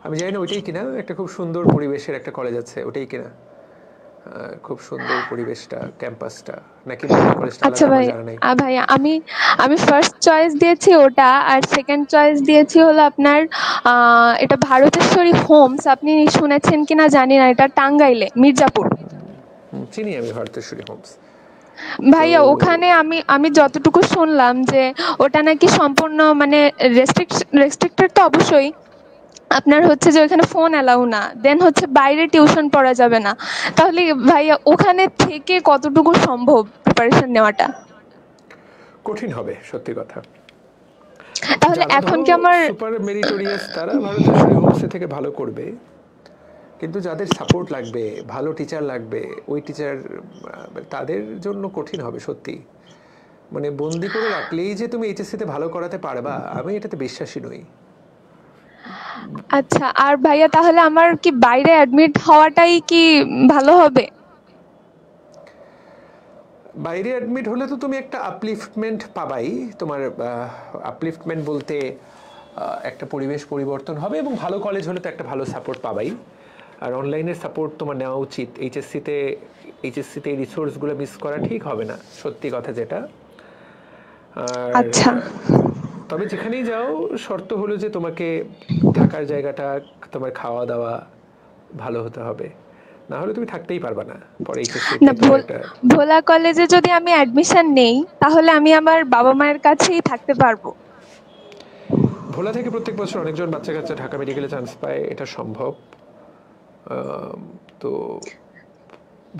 আমি জানি না ওইটাই কিনা, একটা খুব সুন্দর পরিবেশের একটা কলেজ আছে, ওটাই কিনা? খুব সুন্দর পরিবেশটা, ক্যাম্পাসটা, নাকি কলেজটা আচ্ছা আলাদা, আমার ভাইয়া, জানা নেই। ভাইয়া আমি ফার্স্ট চয়েস দিয়েছি ওটা, আর সেকেন্ড চয়েস দিয়েছি হলো আপনার এটা ভারতেশ্বরী হোমস। আপনি শুনেছেন কিনা জানি না, এটা টাঙ্গাইলে, মির্জাপুর। চিনি আমি ভারতেশ্বরী হোমস। ভাইয়া, ওখানে আমি যতটুকু শুনলাম যে ওটা নাকি সম্পূর্ণ মানে রেস্ট্রিক্টেড তো অবশ্যই, আপনার হচ্ছে যে ওখানে ফোন অ্যালাউ না, দেন হচ্ছে বাইরে টিউশন পড়া যাবে না। তাহলে ভাইয়া ওখানে থেকে কতটুকু সম্ভব প্রিপারেশন নেওয়াটা? কঠিন হবে, সত্যি কথা। তাহলে এখন কি আমার সুপার মেরিটোরিয়াস তারা ভারতেশ্বরী হোমসে থেকে ভালো করবে, কিন্তু যাদের সাপোর্ট লাগবে, ভালো টিচার লাগবে, ওই টিচার তাদের জন্য কঠিন হবে সত্যি। মানে বন্দি করে রাখলেই যে তুমি এইচএসসিতে ভালো করাতে পারবা, আমি এটাতে বিশ্বাসী নই। আচ্ছা, আর ভাইয়া তাহলে আমার কি বাইরে অ্যাডমিট হওয়াটাই কি ভালো হবে? বাইরে অ্যাডমিট হলে তো তুমি একটা আপলিফটমেন্ট পাবাই। তোমার আপলিফটমেন্ট বলতে একটা পরিবেশ পরিবর্তন হবে, এবং ভালো কলেজ হলে তো একটা ভালো সাপোর্ট পাবাই। আর অনলাইনের সাপোর্ট তোমার নেওয়া উচিত। এইচএসসিতে এই রিসোর্সগুলো মিস করা ঠিক হবে না, সত্যি কথা যেটা। আচ্ছা, তবে যেখানেই যাও শর্ত হলো যে তোমাকে থাকার জায়গাটা, তোমার খাওয়া দাওয়া ভালো হতে হবে, না হলে তুমি থাকতেই পারবা না পরে না। ভোলা কলেজে যদি আমি অ্যাডমিশন নেই তাহলে আমি আমার বাবা মায়ের কাছেই থাকতে পারবো? ভোলা থেকে প্রত্যেক বছর অনেকজন বাচ্চা কাচ্চা ঢাকা মেডিকেলে চান্স পায়, এটা সম্ভব। তো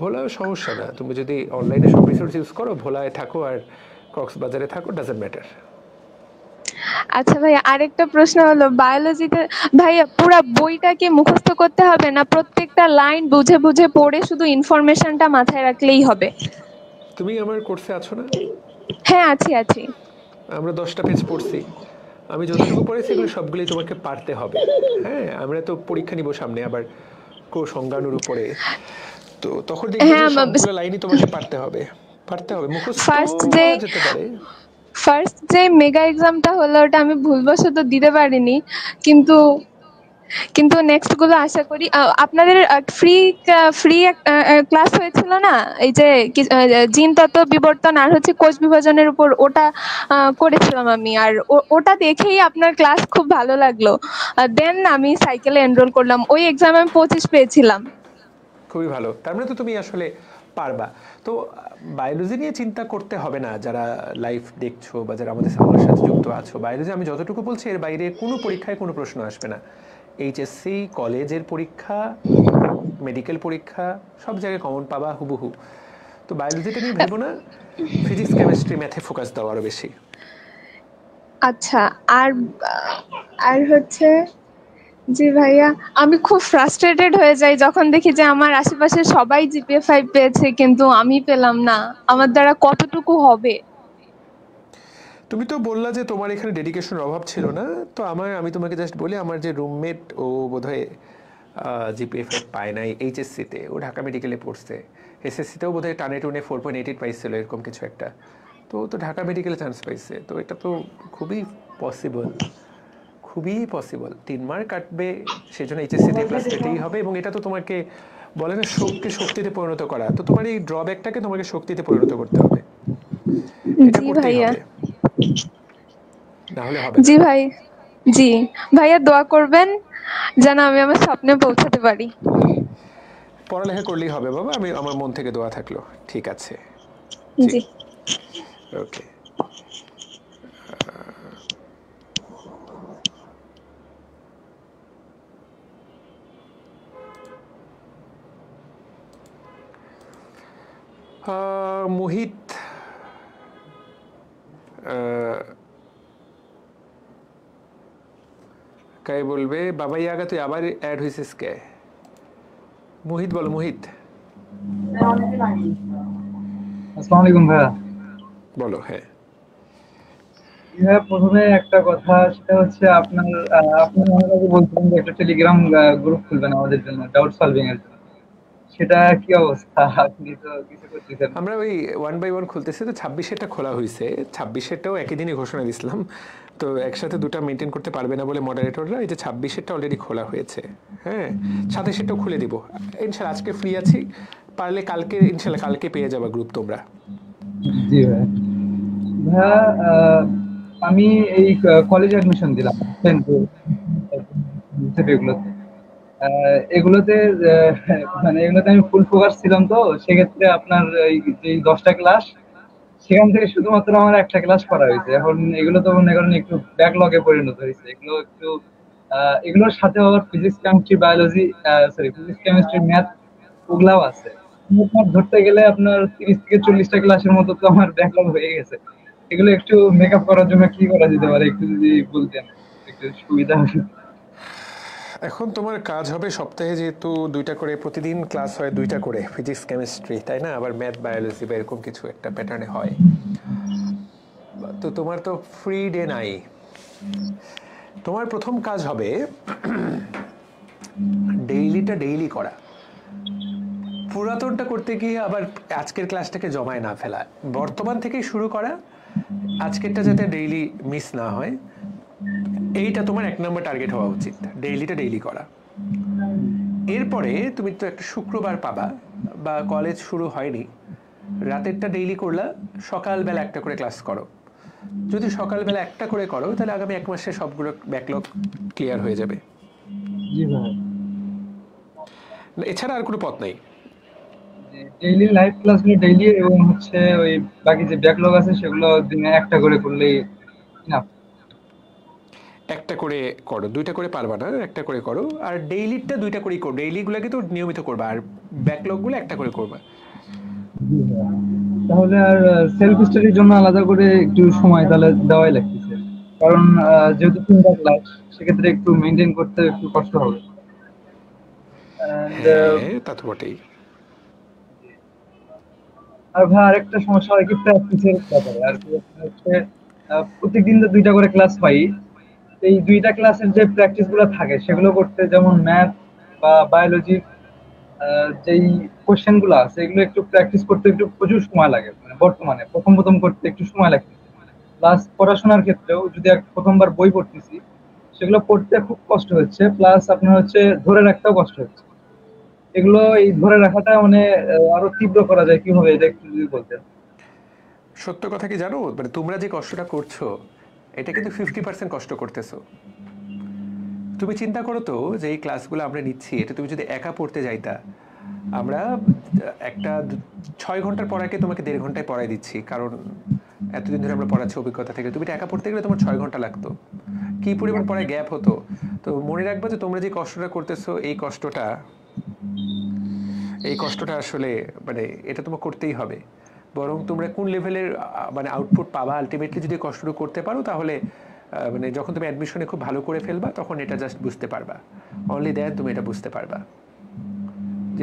ভোলা সমস্যা না, তুমি যদি অনলাইনে সব রিসোর্স ইউজ করো, ভোলায় থাকো আর কক্সবাজারে থাকো, ডাজন্ট ম্যাটার। আচ্ছা ভাইয়া, আরেকটা প্রশ্ন হলো, বায়োলজিতে ভাইয়া পুরো বইটা কি মুখস্থ করতে হবে, না প্রত্যেকটা লাইন বুঝে বুঝে পড়ে শুধু ইনফরমেশনটা মাথায় রাখলেই হবে? তুমি আমার কোর্সে আছো না? হ্যাঁ, আছি। আমরা 10টা পেজ পড়ছি, আমি যতটুকু পড়েছি এগুলো সবগুলোই তোমাকে পারতে হবে। হ্যাঁ, আমরা তো পরীক্ষা নিব সামনে, আবার সংজ্ঞানুর উপরে, তো তখন দেখবে যে সবগুলো লাইনই তোমাকে পারতে হবে, মুখস্থ করা যেতে পারে। ফার্স্ট যে মেগা এক্সামটা হলো ওটা আমি ভুলবশত দিতে পারিনি, কিন্তু কিন্তু নেক্সট গুলো আশা করি। আপনাদের ফ্রি ফ্রি ক্লাস হয়েছিল না, এই যে জিন তত্ত্ব বিবর্তন আর হচ্ছে কোষ বিভাজনের উপর, ওটা করেছিলাম আমি। আর ওটা দেখেই আপনার ক্লাস খুব ভালো লাগলো, দেন আমি সাইকেলে এনরোল করলাম। ওই এক্সামে আমি 25 পেয়েছিলাম। খুবই ভালো, তার মানে তো তুমি আসলে পারবা। তো বায়োলজি নিয়ে চিন্তা করতে হবে না, যারা লাইভ দেখছো বা যারা আমাদের আমার সাথে যুক্ত আছো। বায়োলজি আমি যতটুকু বলছি এর বাইরে কোনো পরীক্ষায় কোনো প্রশ্ন আসবে না। এইচএসসি, কলেজের পরীক্ষা, মেডিকেল পরীক্ষা, সব জায়গায় কমন পাবা হুবহু। তো বায়োলজিটা নিয়ে ভেবো না, ফিজিক্স, কেমিস্ট্রি, ম্যাথে ফোকাস দাও আরো বেশি। আচ্ছা, আর হচ্ছে জি ভাইয়া, আমি খুব ফ্রাস্ট্রেটেড হয়ে যাই যখন দেখি যে আমার আশেপাশে সবাই জিপিএ 5 পেয়েছে কিন্তু আমি পেলাম না। আমার দ্বারা কতটুকু হবে? তুমি তো বললা যে তোমার এখানে ডেডিকেশনের অভাব ছিল না, তো আমি তোমাকে জাস্ট বলি, আমার যে রুমমেট, ও বোধহয় জিপিএ 5 পায় নাই এইচএসসিতে, ও ঢাকা মেডিকেলে পড়ছে। এসএসসিতেও বোধহয় টানে টুনে 4.88 পাইছিল, এরকম কিছু একটা। তো ও তো ঢাকা মেডিকেলে চান্স পাইছে। তো এটা তো খুবই পসিবল, 3 মার্ক কাটবে, সেজন্য এইচএসসিতে প্লাস পেতেই হবে। এবং এটা তো তোমাকে বলে না শক্তিতে পরিণত করা, তো তোমার এই ড্রব্যাকটাকে তোমাকে শক্তিতে পরিণত করতে হবে। এটা করতেই হবে, না হলে হবে না। জি ভাই, জি ভাইয়া দোয়া করবেন যেন আমি আমার স্বপ্নে পৌঁছাতে পারি। পড়ালেখা করলেই হবে বাবা, আমার মন থেকে দোয়া থাকলো। ঠিক আছে, জি ওকে। মোহিত, কে বলবে? বাবাই আগা তুই আবার অ্যাড হয়েছিস কে? মোহিত বলো, মোহিত। আসসালামু আলাইকুম ভাইয়া। বলো। হ্যাঁ ভাইয়া, প্রথমে একটা কথা, সেটা হচ্ছে আপনি অনেক আগে বলছিলেন যে একটা টেলিগ্রাম গ্রুপ খুলবেন আমাদের জন্য ডাউট সলভিং এর জন্য, সেটা কি অবস্থা? আপনি তো কিছু করতেছেন। আমরা ওই 1 by 1 খুলতেছি, তো 26-এরটা খোলা হয়েছে। 26-এরটাও একই দিনই ঘোষণা দিছিলাম, তো একসাথে দুটা মেনটেন করতে পারবে না বলে মডারেটররা এই যে 26-এরটা অলরেডি খোলা হয়েছে। হ্যাঁ, 27-এরটাও খুলে দিব ইনশাল্লাহ। আজকে ফ্রি আছি, পারলে কালকে ইনশাল্লাহ কালকে পেয়ে যাবা গ্রুপ তোমরা। জি ভাইয়া। ভাইয়া, আমি এই কলেজ অ্যাডমিশন দিলাম এগুলোতে এগুলোতে আমি ফুল ফোকাস ছিলাম। তো সেক্ষেত্রে আপনার এই 10টা ক্লাস, সেখান থেকে শুধুমাত্র আমার একটা ক্লাস করা হয়েছে। এখন এগুলো তো মনে করেন একটু ব্যাকলগে পরিণত হয়েছে। এগুলোর সাথে আবার physics, chemistry, biology, physics, chemistry, math ওগুলাও আছে। ধরতে গেলে আপনার 30 থেকে 40টা ক্লাসের মতো তো আমার ব্যাকলগ হয়ে গেছে। এগুলো একটু মেকআপ করার জন্য কি করা যেতে পারে, একটু যদি বলতেন একটু সুবিধা হবে। এখন তোমার কাজ হবে, সপ্তাহে যেহেতু 2টা করে প্রতিদিন ক্লাস হয়, 2টা করে ফিজিক্স, কেমিস্ট্রি, তাই না? আবার ম্যাথ, বায়োলজি বা এরকম কিছু একটা প্যাটার্নে হয়। তো তোমার তো ফ্রি ডে নাই। তোমার প্রথম কাজ হবে ডেইলি করা। পুরাতনটা করতে গিয়ে আবার আজকের ক্লাসটাকে জমায় না ফেলা, বর্তমান থেকেই শুরু করা। আজকেরটা যাতে ডেইলি মিস না হয়, এইটা তোমার 1 নম্বর টার্গেট হওয়া উচিত, ডেইলি করা। এরপরে তুমি তো একটা শুক্রবার পাবা, বা কলেজ শুরু হয়নি, রাতেরটা ডেইলি করলা, সকালবেলা একটা করে ক্লাস করো। যদি সকালবেলা একটা করে করো, তাহলে আগামী 1 মাসে সবগুলো ব্যাকলগ ক্লিয়ার হয়ে যাবে। এছাড়া আর কোনো পথ নেই। ডেইলি লাইভ ক্লাসগুলো ডেইলি, এবং হচ্ছে ওই বাকি যে ব্যাকলগ আছে সেগুলো দিনে একটা করে করলেই না? একটা করে করো, 2টা করে পারবা না, একটা করে করো। আর ডেইলিটা 2টা করেই করো, ডেইলিগুলোকে তো নিয়মিত করবা, আর ব্যাকলগগুলো একটা করে করবা। তাহলে আর সেলফ স্টাডির জন্য আলাদা করে একটু সময় তাহলে দেওয়াই লাগতেছে, কারণ যেহেতু 3টা ক্লাস, সেক্ষেত্রে একটু মেনটেন করতে একটু কষ্ট হবে। তা তো বটেই। আর ভাই আরেকটা সমস্যা হয় কি, প্র্যাকটিসের ব্যাপারে আর কি হচ্ছে, প্রত্যেকদিন তো 2টা করে ক্লাস পাই, এই দুইটা ক্লাসের যে প্র্যাকটিস গুলো থাকে সেগুলো করতে, যেমন ম্যাথ বা বায়োলজি যেই কোশ্চেন গুলো আছে এগুলো একটু প্র্যাকটিস করতে একটু প্রচুর সময় লাগে, মানে বর্তমানে প্রথম প্রথম করতে একটু সময় লাগতেছে। প্লাস পড়াশোনার ক্ষেত্রেও যদি প্রথমবার বই পড়তেছি সেগুলো পড়তে খুব কষ্ট হচ্ছে, প্লাস আপনার হচ্ছে ধরে রাখতেও কষ্ট হচ্ছে। এগুলো এই ধরে রাখাটা মানে আরো তীব্র করা যায় কিভাবে, এটা একটু যদি বলতেন। সত্য কথা কি জানো, মানে তোমরা যে কষ্টটা করছো এটা কিন্তু 50% কষ্ট করতেছো। তুমি চিন্তা করো তো যে এই ক্লাসগুলো আমরা নিচ্ছি, এটা তুমি যদি একা পড়তে যাইতা, আমরা একটা 6 ঘন্টার পড়াকে তোমাকে 1.5 ঘন্টায় পড়াই দিচ্ছি, কারণ এতদিন ধরে আমরা পড়াচ্ছি অভিজ্ঞতা থেকে। তুমি একা পড়তে গেলে তোমার 6 ঘন্টা লাগতো, কি পরিমাণ পড়ায় গ্যাপ হতো। তো মনে রাখবে যে তোমরা যে কষ্টটা করতেছো এই কষ্টটা আসলে মানে এটা তোমার করতেই হবে। বরং তোমরা কোন লেভেলের মানে আউটপুট পাবা আলটিমেটলি যদি কষ্টটা করতে পারো, তাহলে মানে যখন তুমি অ্যাডমিশনে খুব ভালো করে ফেলবা তখন এটা জাস্ট বুঝতে পারবা। অনলি দেন তুমি এটা বুঝতে পারবা যে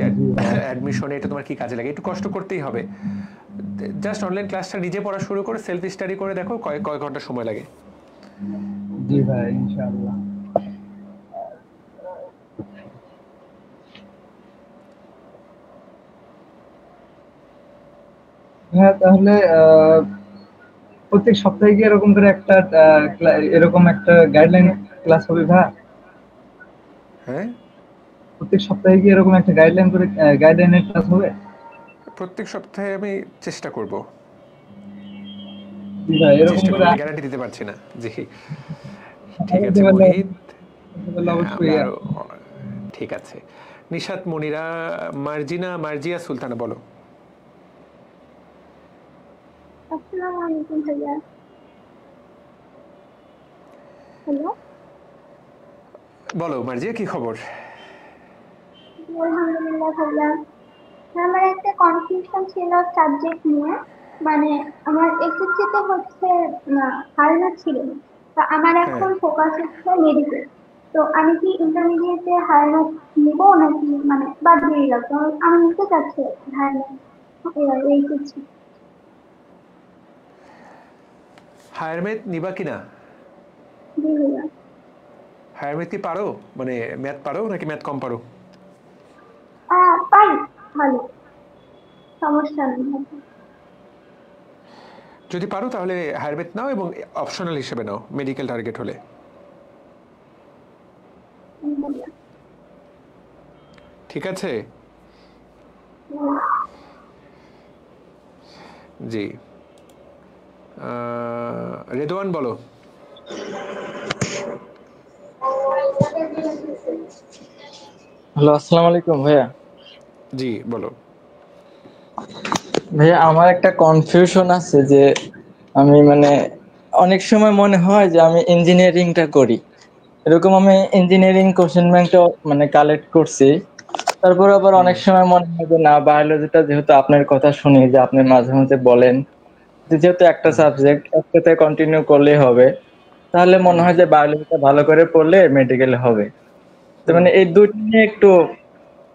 অ্যাডমিশনে এটা তোমার কি কাজে লাগে। একটু কষ্ট করতেই হবে। জাস্ট অনলাইন ক্লাসটা নিজে পড়া শুরু করে সেলফ স্টাডি করে দেখো কয় ঘন্টা সময় লাগে। জি ভাই, ইনশাআল্লাহ। হ্যাঁ, তাহলে প্রত্যেক সপ্তাহে কি এরকম করে একটা এরকম একটা গাইডলাইন ক্লাস হবে ভাই? হ্যাঁ, প্রত্যেক সপ্তাহে কি এরকম একটা গাইডলাইনের ক্লাস হবে? প্রত্যেক সপ্তাহে আমি চেষ্টা করব। জি ভাই, এরকম চেষ্টা করে করব, গ্যারান্টি দিতে পারছি না। জি ঠিক আছে মোহিত, অবশ্যই। ঠিক আছে। নিশাত, মনিরা, মার্জিয়া সুলতানা, বলো। আসসালামু আলাইকুম ভাইয়া। হ্যালো, বলো মার্জিয়া, কি খবর? আলহামদুলিল্লাহ ভাইয়া। আমার একটা কনফিউশন ছিল সাবজেক্ট নিয়ে, মানে আমার এসএসসি তে হচ্ছে হায়ার ছিল, তো আমার এখন ফোকাস হচ্ছে মেডিকেল। তো আমি কি ইন্টারমিডিয়েটে হায়ার নিব নাকি মানে বাদ দিয়ে গেল? আমি নিতে চাচ্ছি হায়ার এইচএসসি। হায়ার ম্যাথ নিবা কিনা? জি ভাইয়া। হায়ার ম্যাথ কি পারো, মানে ম্যাথ পারো নাকি ম্যাথ কম পারো? পাই, ভালো, সমস্যা নেই। যদি পারো তাহলে হায়ার ম্যাথ নাও এবং অপশনাল হিসেবে নাও মেডিকেল টার্গেট হলে। ঠিক আছে? জি। রেদওয়ান, বলো। হ্যালো, আসসালামু আলাইকুম ভাইয়া। জি বলো। ভাইয়া, আমার একটা কনফিউশন আছে যে আমি মানে অনেক সময় মনে হয় যে আমি ইঞ্জিনিয়ারিংটা করি, এরকম আমি ইঞ্জিনিয়ারিং কোশ্চেন ব্যাংকটা মানে কালেক্ট করছি। তারপর আবার অনেক সময় মনে হয় যে না, বায়োলজিটা যেহেতু আপনার কথা শুনি যে আপনি মাঝে মাঝে বলেন যে যেহেতু একটা সাবজেক্ট একটাতে কন্টিনিউ করলেই হবে, তাহলে মনে হয় যে বায়োলজিটা ভালো করে পড়লে মেডিকেল হবে। তো মানে এই দুইটা নিয়ে একটু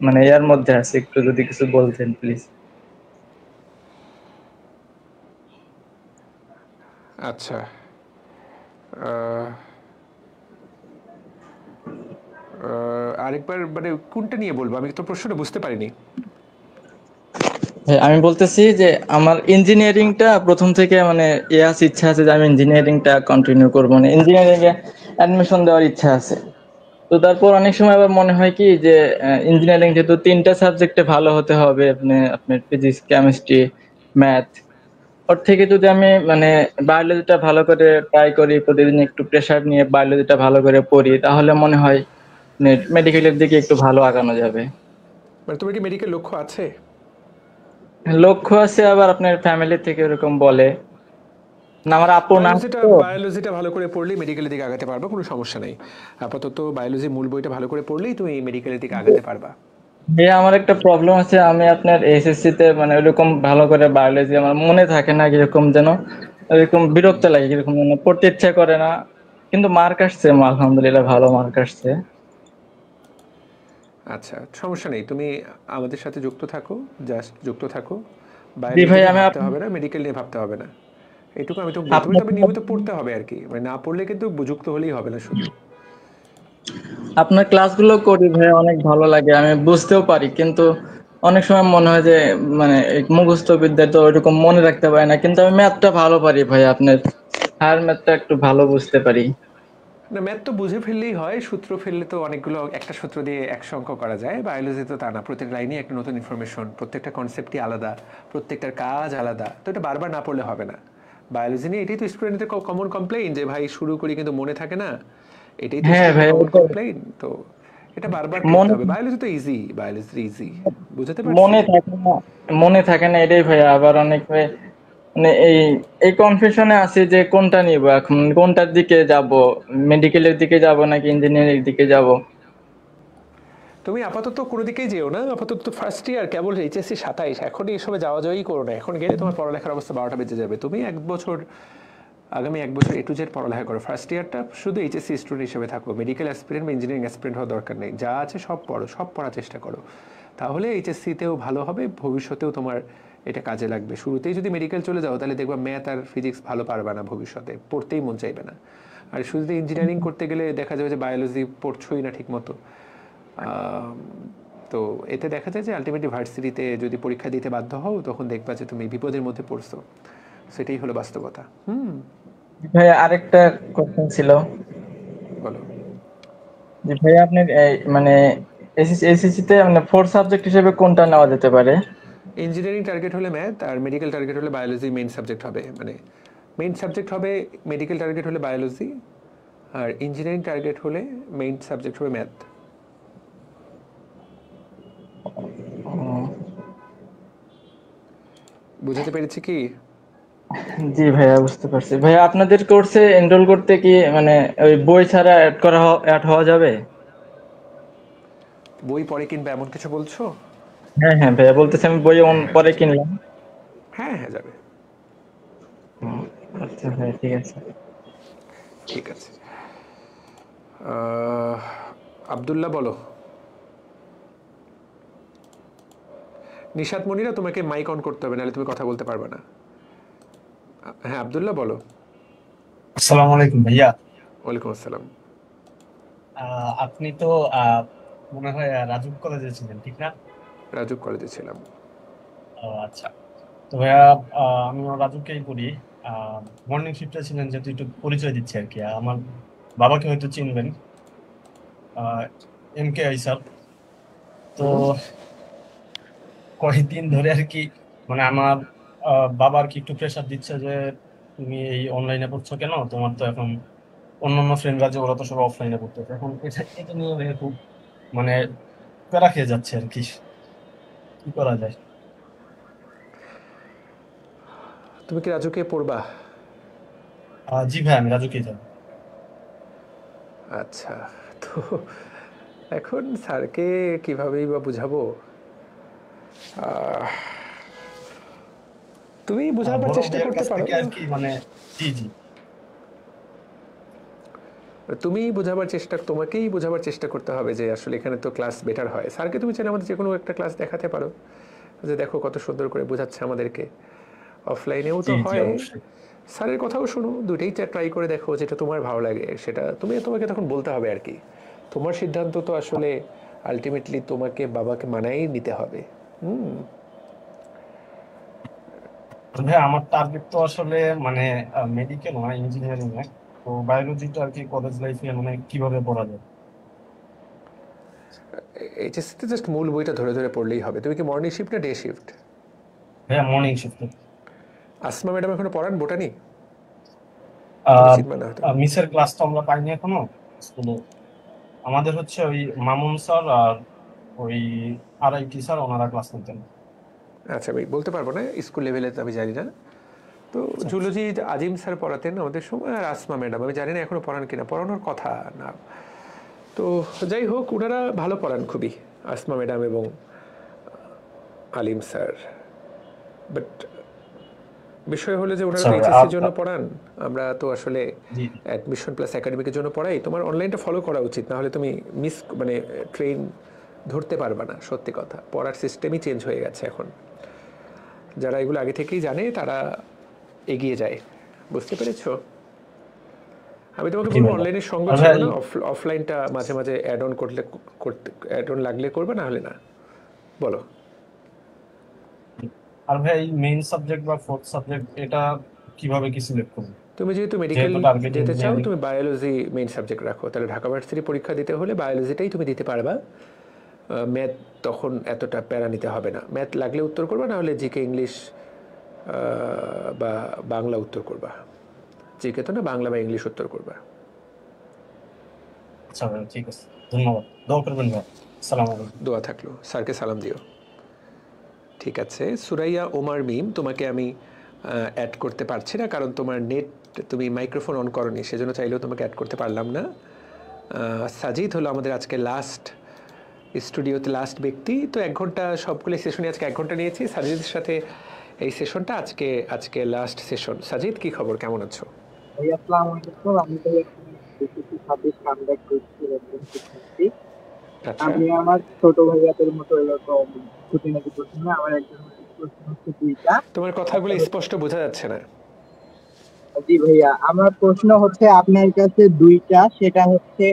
মানে এর মধ্যে আছে, একটু যদি কিছু বলতেন প্লিজ। আচ্ছা, আরেকবার মানে কোনটা নিয়ে বলবো? আমি তো প্রশ্নটা বুঝতে পারিনি। আমি বলতেছি যে আমার ইঞ্জিনিয়ারিংটা প্রথম থেকে মানে ইচ্ছা আছে যে আমি ইঞ্জিনিয়ারিংটা কন্টিনিউ করবো, মানে ইঞ্জিনিয়ারিং এ অ্যাডমিশন দেওয়ার ইচ্ছা আছে। তো তারপর অনেক সময় আবার মনে হয় কি যে ইঞ্জিনিয়ারিং যেহেতু 3টা সাবজেক্টে ভালো হতে হবে, আপনার ফিজিক্স, কেমিস্ট্রি, ম্যাথ, ওর থেকে যদি আমি মানে বায়োলজিটা ভালো করে ট্রাই করি, প্রতিদিন একটু প্রেসার নিয়ে বায়োলজিটা ভালো করে পড়ি, তাহলে মনে হয় মেডিকেলের দিকে একটু ভালো আগানো যাবে। মানে তোমার কি মেডিকেল লক্ষ্য আছে? লক্ষ্য আছে, আবার আপনার ফ্যামিলি থেকে এরকম বলে না। আমার আপু না, বায়োলজিটা ভালো করে পড়লেই মেডিকেলের দিকে আগাতে পারবা, কোনো সমস্যা নেই। আপাতত বায়োলজি মূল বইটা ভালো করে পড়লেই তুমি মেডিকেলের দিকে আগাতে পারবা। আমার একটা প্রবলেম আছে, আমি আপনার এসএসসি তে মানে ওইরকম ভালো করে বায়োলজি আমার মনে থাকে না, কিরকম যেন এরকম বিরক্ত লাগে, কিরকম যেন পড়তে ইচ্ছা করে না। কিন্তু মার্ক আসছে, আলহামদুলিল্লাহ ভালো মার্ক আসছে। আচ্ছা, সমস্যা নেই, তুমি আমাদের সাথে যুক্ত থাকো, জাস্ট যুক্ত থাকো। জি ভাই, বায়োলজি ভাবতে হবে না, মেডিকেল নিয়ে ভাবতে হবে না। এইটুকু আমি তো বলতে পারি, তবে নিয়মিত পড়তে হবে আর কি, মানে না পড়লে কিন্তু যুক্ত হলেই হবে না শুধু। আপনার ক্লাসগুলো করি ভাই, অনেক ভালো লাগে, আমি বুঝতেও পারি, কিন্তু অনেক সময় মনে হয় যে মানে এই মুখস্থ বিদ্যা তো ওইরকম মনে রাখতে পারি না, কিন্তু আমি ম্যাথটা ভালো পারি ভাই, আপনার হায়ার ম্যাথটা একটু ভালো বুঝতে পারি। না, ম্যাথ তো বুঝে ফেললেই হয়, সূত্র ফেললে তো অনেকগুলো একটা সূত্র দিয়ে একশো অঙ্ক করা যায়। বায়োলজি তো তা না, প্রত্যেক লাইনেই একটা নতুন ইনফরমেশন, প্রত্যেকটা কনসেপ্টই আলাদা, প্রত্যেকটার কাজ আলাদা, তো এটা বারবার না পড়লে হবে না। বায়োলজি নিয়ে এটাই তো স্টুডেন্টদের কমন কমপ্লেইন যে ভাই শুরু করি কিন্তু মনে থাকে না, এটাই তো হ্যাঁ ভাই, কমন কমপ্লেইন। তো এটা বারবার পড়তে হবে। বায়োলজি তো ইজি, বায়োলজি ইজি, বুঝতে পারছি। মনে থাকে না এটাই ভাই। আবার অনেক ভাই মানে এই কনফিউশনে আছি যে কোনটা নিব এখন, কোনটার দিকে যাব, মেডিকেলের দিকে যাব নাকি ইঞ্জিনিয়ারিং এর দিকে যাব। তুমি আপাতত কোনো দিকেই যেও না, আপাতত ফার্স্ট ইয়ার, কেবল এইচএসসি 27, এখনই এসবে যাওয়া যাওয়াই করো না। এখন গেলে তোমার পড়ালেখার অবস্থা 12টা বেজে যাবে। তুমি আগামী এক বছর A to Z পড়ালেখা করো। ফার্স্ট ইয়ারটা শুধু এইচএসসি স্টুডেন্ট হিসেবে থাকো, মেডিকেল অ্যাসপিরেন্ট বা ইঞ্জিনিয়ারিং অ্যাসপিরেন্ট হওয়ার দরকার নেই। যা আছে সব পড়ো, সব পড়ার চেষ্টা করো, তাহলে এইচএসসিতেও ভালো হবে, ভবিষ্যতেও তোমার এটা কাজে লাগবে। শুরুতেই যদি মেডিকেল চলে যাও তাহলে দেখবা ম্যাথ আর ফিজিক্স ভালো পারবে না, ভবিষ্যতে পড়তেই মন চাইবে না। আর শুধু ইঞ্জিনিয়ারিং করতে গেলে দেখা যাবে যে বায়োলজি পড়ছোই না ঠিক মতো। তো এতে দেখা যায় যে আলটিমেটলি ভার্সিটিতে যদি পরীক্ষা দিতে বাধ্য হও, তখন দেখবা যে তুমি বিপদের মধ্যে পড়ছো। সেটাই হলো বাস্তবতা। ভাই আরেকটা কোশ্চেন ছিল। বলো। যে ভাই আপনি মানে এসএসসি তে মানে 4 সাবজেক্ট হিসেবে কোনটা নেওয়া যেতে পারে? ইঞ্জিনিয়ারিং টার্গেট হলে ম্যাথ, আর মেডিকেল টার্গেট হলে বায়োলজি মেইন সাবজেক্ট হবে। মানে মেইন সাবজেক্ট হবে মেডিকেল টার্গেট হলে বায়োলজি, আর ইঞ্জিনিয়ারিং টার্গেট হলে মেইন সাবজেক্ট হবে ম্যাথ। বুঝতে পেরেছি কি? জি ভাইয়া, বুঝতে পারছি। ভাইয়া আপনাদের কোর্সে এনরোল করতে কি মানে ওই বই ছাড়া অ্যাড হওয়া যাবে? বই পরে কিনবে এমন কিছু বলছো? হ্যাঁ হ্যাঁ ভাইয়া, বলতেছি আমি বই পরে কিনলাম। হ্যাঁ হ্যাঁ, যাবে। আচ্ছা ভাই, ঠিক আছে। ঠিক আছে। আব্দুল্লাহ বলো। নিশাত মনিরা, তোমাকে মাইক অন করতে হবে, নাহলে তুমি কথা বলতে পারবে না। হ্যাঁ আব্দুল্লাহ বলো। আসসালামু আলাইকুম ভাইয়া। ওয়ালাইকুম আসসালাম। আপনি তো মনে হয় রাজুক কলেজে ছিলেন, ঠিক না? রাজুক কলেজে ছিলাম। আচ্ছা, তো ভাইয়া আমিও রাজুককেই পড়ি। মর্নিং শিফটে ছিলেন, যেহেতু একটু পরিচয় দিচ্ছি আর কি। আমার বাবাকে হয়তো চিনবেন, MK আইসার। তো কয়েকদিন ধরে আর কি মানে আমার বাবা আর কি একটু প্রেশার দিচ্ছে যে তুমি এই অনলাইনে পড়ছো কেন, তোমার তো এখন অন্যান্য ফ্রেন্ডরা যে ওরা তো সব অফলাইনে পড়তেছে। এখন এটা নিয়ে ভাইয়া খুব মানে প্যারা খেয়ে যাচ্ছে আর কি, কি করা যায়? তুমি কি রাজুকে পড়বা? জি ভাই, আমি রাজুকেই যাব। আচ্ছা, তো এখন স্যারকে কিভাবেই বা বুঝাবো? তুমি বোঝাবার চেষ্টা করতে পারো আর কি, মানে জি জি, তোমাকেই বোঝাবার চেষ্টা করতে হবে যে আসলে এখানে তো ক্লাস বেটার হয়। স্যারকে তুমি চাইলে আমাদের যে কোনো একটা ক্লাস দেখাতে পারো, যে দেখো কত সুন্দর করে বোঝাচ্ছে আমাদেরকে। অফলাইনেও তো হয়, স্যারের কথাও শোনো, দুটেই ট্রাই করে দেখো, যেটা তোমার ভালো লাগে সেটা তোমাকে তখন বলতে হবে আর কি। তোমার সিদ্ধান্ত তো আসলে আলটিমেটলি তোমাকে বাবাকে মানাই নিতে হবে। ভাই আমার টার্গেট তো আসলে মানে মেডিকেল না, ইঞ্জিনিয়ারিং এ। তো বায়োলজিটা আর কি কলেজ লাইফে মানে কিভাবে পড়া যায়? এইচএসসিতে জাস্ট মূল বইটা ধরে ধরে পড়লেই হবে। তুমি কি মর্নিং শিফট না ডে শিফট? হ্যাঁ, মর্নিং শিফট। আসমা ম্যাডাম এখনো পড়ান বোটানি? মিসের ক্লাস তো আমরা পাইনি এখনো স্কুলে। আমাদের হচ্ছে ওই মামুন স্যার আর ওই RIT স্যার, ওনারা ক্লাস নিতেন। আচ্ছা ভাই, বলতে পারবো না, স্কুল লেভেলে আমি জানি না। তো জুলজি আজিম স্যার পড়াতেন আমাদের সময়, আর আসমা ম্যাডাম আমি জানি না এখনো পড়ান কিনা, পড়ানোর কথা না। তো যাই হোক, ওনারা ভালো পড়ান খুবই, আসমা ম্যাডাম এবং আলিম স্যার। বাট বিষয় হলো যে ওনারা এইচএসসির জন্য পড়ান, আমরা তো আসলে অ্যাডমিশন প্লাস একাডেমিকের জন্য পড়াই। তোমার অনলাইনটা ফলো করা উচিত, নাহলে তুমি মানে ট্রেন ধরতে পারবে না। সত্যি কথা, পড়ার সিস্টেমই চেঞ্জ হয়ে গেছে এখন। যারা এগুলো আগে থেকেই জানে তারা এগিয়ে যায়, বুঝতে পেরেছো? আমি তোমাকে জি বলবো ভাইয়া। অনলাইনের সঙ্গ আর ছিল ভাই না, অফলাইনটা মাঝে মাঝে অ্যাড অন করতে অ্যাড অন লাগলে করবে, না হলে না। বলো। আর ভাই মেইন সাবজেক্ট বা ফোর্থ সাবজেক্ট এটা কিভাবে কি সিলেক্ট করবো, তুমি যেহেতু মেডিকেল যেহেতু টার্গেট যেতে চাও, ইঞ্জিনিয়ারিং? তুমি বায়োলজি মেইন সাবজেক্ট রাখো, তাহলে ঢাকা ভার্সিটি পরীক্ষা দিতে হলে বায়োলজিটাই তুমি দিতে পারবা। ম্যাথ তখন এতটা প্যারা নিতে হবে না, ম্যাথ লাগলে উত্তর করবা, না হলে জিকে ইংলিশ বা বাংলা উত্তর করবা। জিকে তো না, বাংলা বা ইংলিশ উত্তর করবা। আচ্ছা ভাই, ঠিক আছে, ধন্যবাদ। দোয়া করবেন ভাই। আসসালামু আলাইকুম। দোয়া থাকলো, স্যারকে সালাম দিও। ঠিক আছে, সুরাইয়া ওমার মিম, তোমাকে আমি অ্যাড করতে পারছি না, কারণ তোমার নেট, তুমি মাইক্রোফোন অন করনি, সেজন্য চাইলেও তোমাকে অ্যাড করতে পারলাম না। সাজিদ হলো আমাদের আজকে লাস্ট স্টুডিওতে লাস্ট ব্যক্তি। তো 1 ঘন্টা সবগুলো সেশনে আজকে 1 ঘন্টা নিয়েছি সাজিদের সাথে। এই সেশনটা আজকে লাস্ট সেশন। সাজিদ, কি খবর, কেমন আছো? ভাইয়া আসসালামু আলাইকুম। আমি তো বিসিসি সার্ভিস কন্ডাক্ট করছি একজন শিক্ষার্থী। আচ্ছা, আমি আমার ছোট ভাইয়াদের মতো এরকম খুঁটিনাটি প্রশ্ন না, আমার একজন প্রশ্ন হচ্ছে 2টা। তোমার কথাগুলো একটা স্পষ্ট বোঝা যাচ্ছে না। জি ভাইয়া, আমার প্রশ্ন হচ্ছে আপনার কাছে 2টা। সেটা হচ্ছে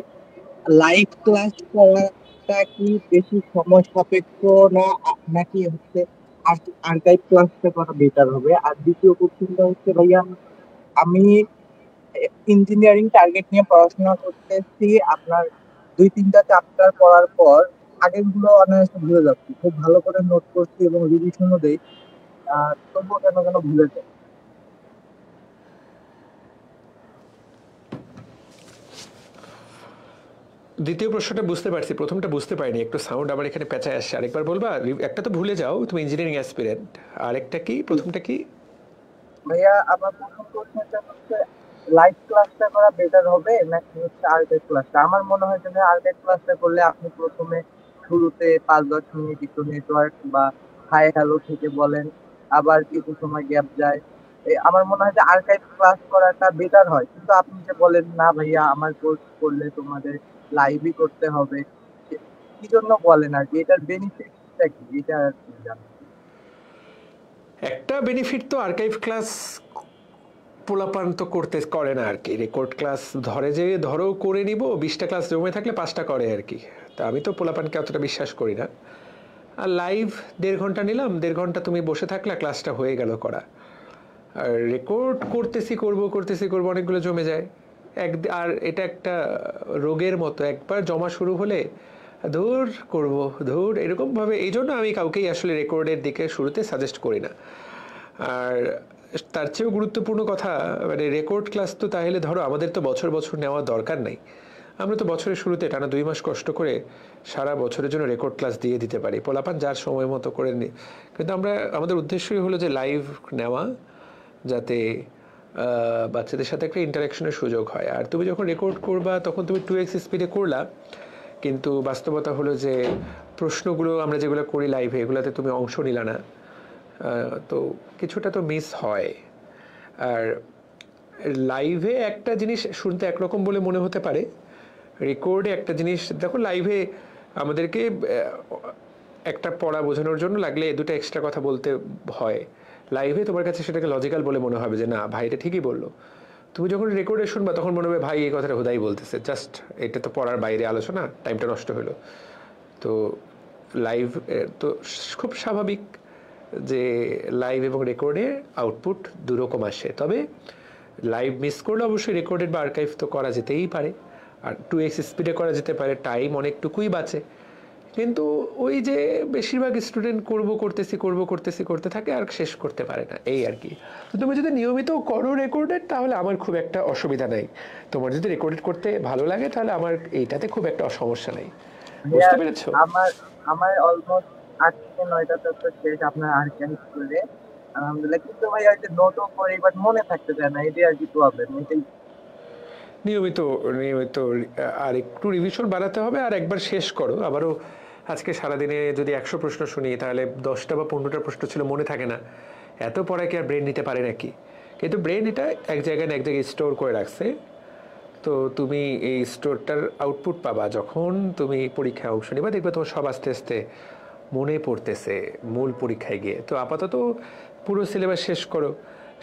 লাইভ ক্লাস করাটা কি বেশি সময় সাপেক্ষ না, নাকি হচ্ছে আর্কাইভ ক্লাসটা করা বেটার হবে? আর দ্বিতীয় কোশ্চেনটা হচ্ছে ভাইয়া, আমি ইঞ্জিনিয়ারিং টার্গেট নিয়ে পড়াশোনা করতেছি। আপনার 2-3টা চ্যাপ্টার পড়ার পর আগেরগুলো অনায়াসে ভুলে যাচ্ছি, খুব ভালো করে নোট করছি এবং রিভিশনও দেই, তবুও কেন কেন ভুলে যায়। দ্বিতীয় প্রশ্নটা বুঝতে পারছি, প্রথমটা বুঝতে পারিনি, একটু সাউন্ড আমার এখানে পেঁচায় আসছে। আরেকবার বলবা? একটা তো ভুলে যাও, তুমি ইঞ্জিনিয়ারিং অ্যাসপিরেন্ট, আরেকটা কি, প্রথমটা কি? ভাইয়া আমার প্রথম প্রশ্নটা হচ্ছে লাইভ ক্লাসটা করা বেটার হবে নাকি হচ্ছে আর্কাইভ ক্লাসটা? আমার মনে হয় যে আর্কাইভ ক্লাসটা করলে আপনি প্রথমে শুরুতে 5-10 মিনিট একটু নেটওয়ার্ক বা হাই হ্যালো থেকে বলেন, আবার কিছু সময় গ্যাপ যায়। আমার মনে হয় যে আর্কাইভ ক্লাস করাটা বেটার হয়। কিন্তু আপনি যে বলেন না ভাইয়া আমার কোর্স করলে তোমাদের লাইভই করতে হবে, কি জন্য বলেন আর কি? এটার বেনিফিটটা কি, এটা আর কি জানতে চাই। একটা বেনিফিট তো আর্কাইভ ক্লাস পোলাপান তো করে না আর কি, রেকর্ড ক্লাস ধরো করে নিব, 20টা ক্লাস জমে থাকলে 5টা করে আর কি। তা আমি তো পোলাপানকে অতটা বিশ্বাস করি না। আর লাইভ 1.5 ঘন্টা নিলাম, 1.5 ঘন্টা তুমি বসে থাকলে ক্লাসটা হয়ে গেল করা। আর রেকর্ড করতেছি অনেকগুলো জমে যায়। আর এটা একটা রোগের মতো, একবার জমা শুরু হলে ধুর এরকমভাবে, এই জন্য আমি কাউকেই আসলে রেকর্ডের দিকে শুরুতে সাজেস্ট করি না। আর তার চেয়েও গুরুত্বপূর্ণ কথা, মানে রেকর্ড ক্লাস তো তাহলে ধরো আমাদের তো বছর বছর নেওয়ার দরকার নেই, আমরা তো বছরের শুরুতে টানা 2 মাস কষ্ট করে সারা বছরের জন্য রেকর্ড ক্লাস দিয়ে দিতে পারি, পোলাপান যার সময় মতো করে নি। কিন্তু আমাদের উদ্দেশ্যই হলো যে লাইভ নেওয়া, যাতে বাচ্চাদের সাথে একটা ইন্টারাকশনের সুযোগ হয়। আর তুমি যখন রেকর্ড করবা তখন তুমি 2x স্পিডে করলা, কিন্তু বাস্তবতা হলো যে প্রশ্নগুলো আমরা যেগুলো করি লাইভে, এগুলোতে তুমি অংশ নিলা না, তো কিছুটা তো মিস হয়। আর লাইভে একটা জিনিস শুনতে একরকম বলে মনে হতে পারে, রেকর্ডে একটা জিনিস দেখো, লাইভে আমাদেরকে একটা পড়া বোঝানোর জন্য লাগলে 2টা এক্সট্রা কথা বলতে হয়। লাইভে তোমার কাছে সেটাকে লজিক্যাল বলে মনে হবে যে না ভাই এটা ঠিকই বললো। তুমি যখন রেকর্ডে শুনবা তখন মনে হবে ভাই এই কথাটা হুদাই বলতেছে, জাস্ট এটা তো পড়ার বাইরে আলোচনা, টাইমটা নষ্ট হলো। তো লাইভ তো খুব স্বাভাবিক যে লাইভ এবং রেকর্ডে আউটপুট দুরকম আসে। তবে লাইভ মিস করলে অবশ্যই রেকর্ডেড বা আর্কাইভ তো করা যেতেই পারে, আর 2x স্পিডে করা যেতে পারে, টাইম অনেকটুকুই বাঁচে। কিন্তু ওই যে বেশিরভাগ স্টুডেন্ট করতে থাকে আর শেষ করতে পারে না, এই আর কি। তো তুমি যদি নিয়মিত করো রেকর্ডেড তাহলে আমার খুব একটা অসুবিধা নেই। তোমার যদি রেকর্ডেড করতে ভালো লাগে তাহলে আমার এইটাতে খুব একটা সমস্যা নেই। বুঝতে পেরেছো? আমার অলমোস্ট 8 থেকে 9টা চ্যাপ্টার শেষ আপনার আর্কাইভ করে, আলহামদুলিল্লাহ। কিন্তু ভাই ওই যে নোটও করি বাট মনে থাকতে চায় না, এটাই আর কি প্রবলেম। এটাই নিয়মিত আর একটু রিভিশন বাড়াতে হবে, আর একবার শেষ করো। আবারও আজকে সারাদিনে যদি 100 প্রশ্ন শুনি তাহলে 10টা বা 15টা প্রশ্ন ছিল মনে থাকে না, এত পড়ায় কি আর ব্রেন নিতে পারে নাকি? কিন্তু ব্রেন এটা এক জায়গায় স্টোর করে রাখছে। তো তুমি এই স্টোরটার আউটপুট পাবা যখন তুমি পরীক্ষায় অংশ নিবা, দেখবে তোমার সব আস্তে আস্তে মনে পড়তেছে মূল পরীক্ষায় গিয়ে। তো আপাতত পুরো সিলেবাস শেষ করো,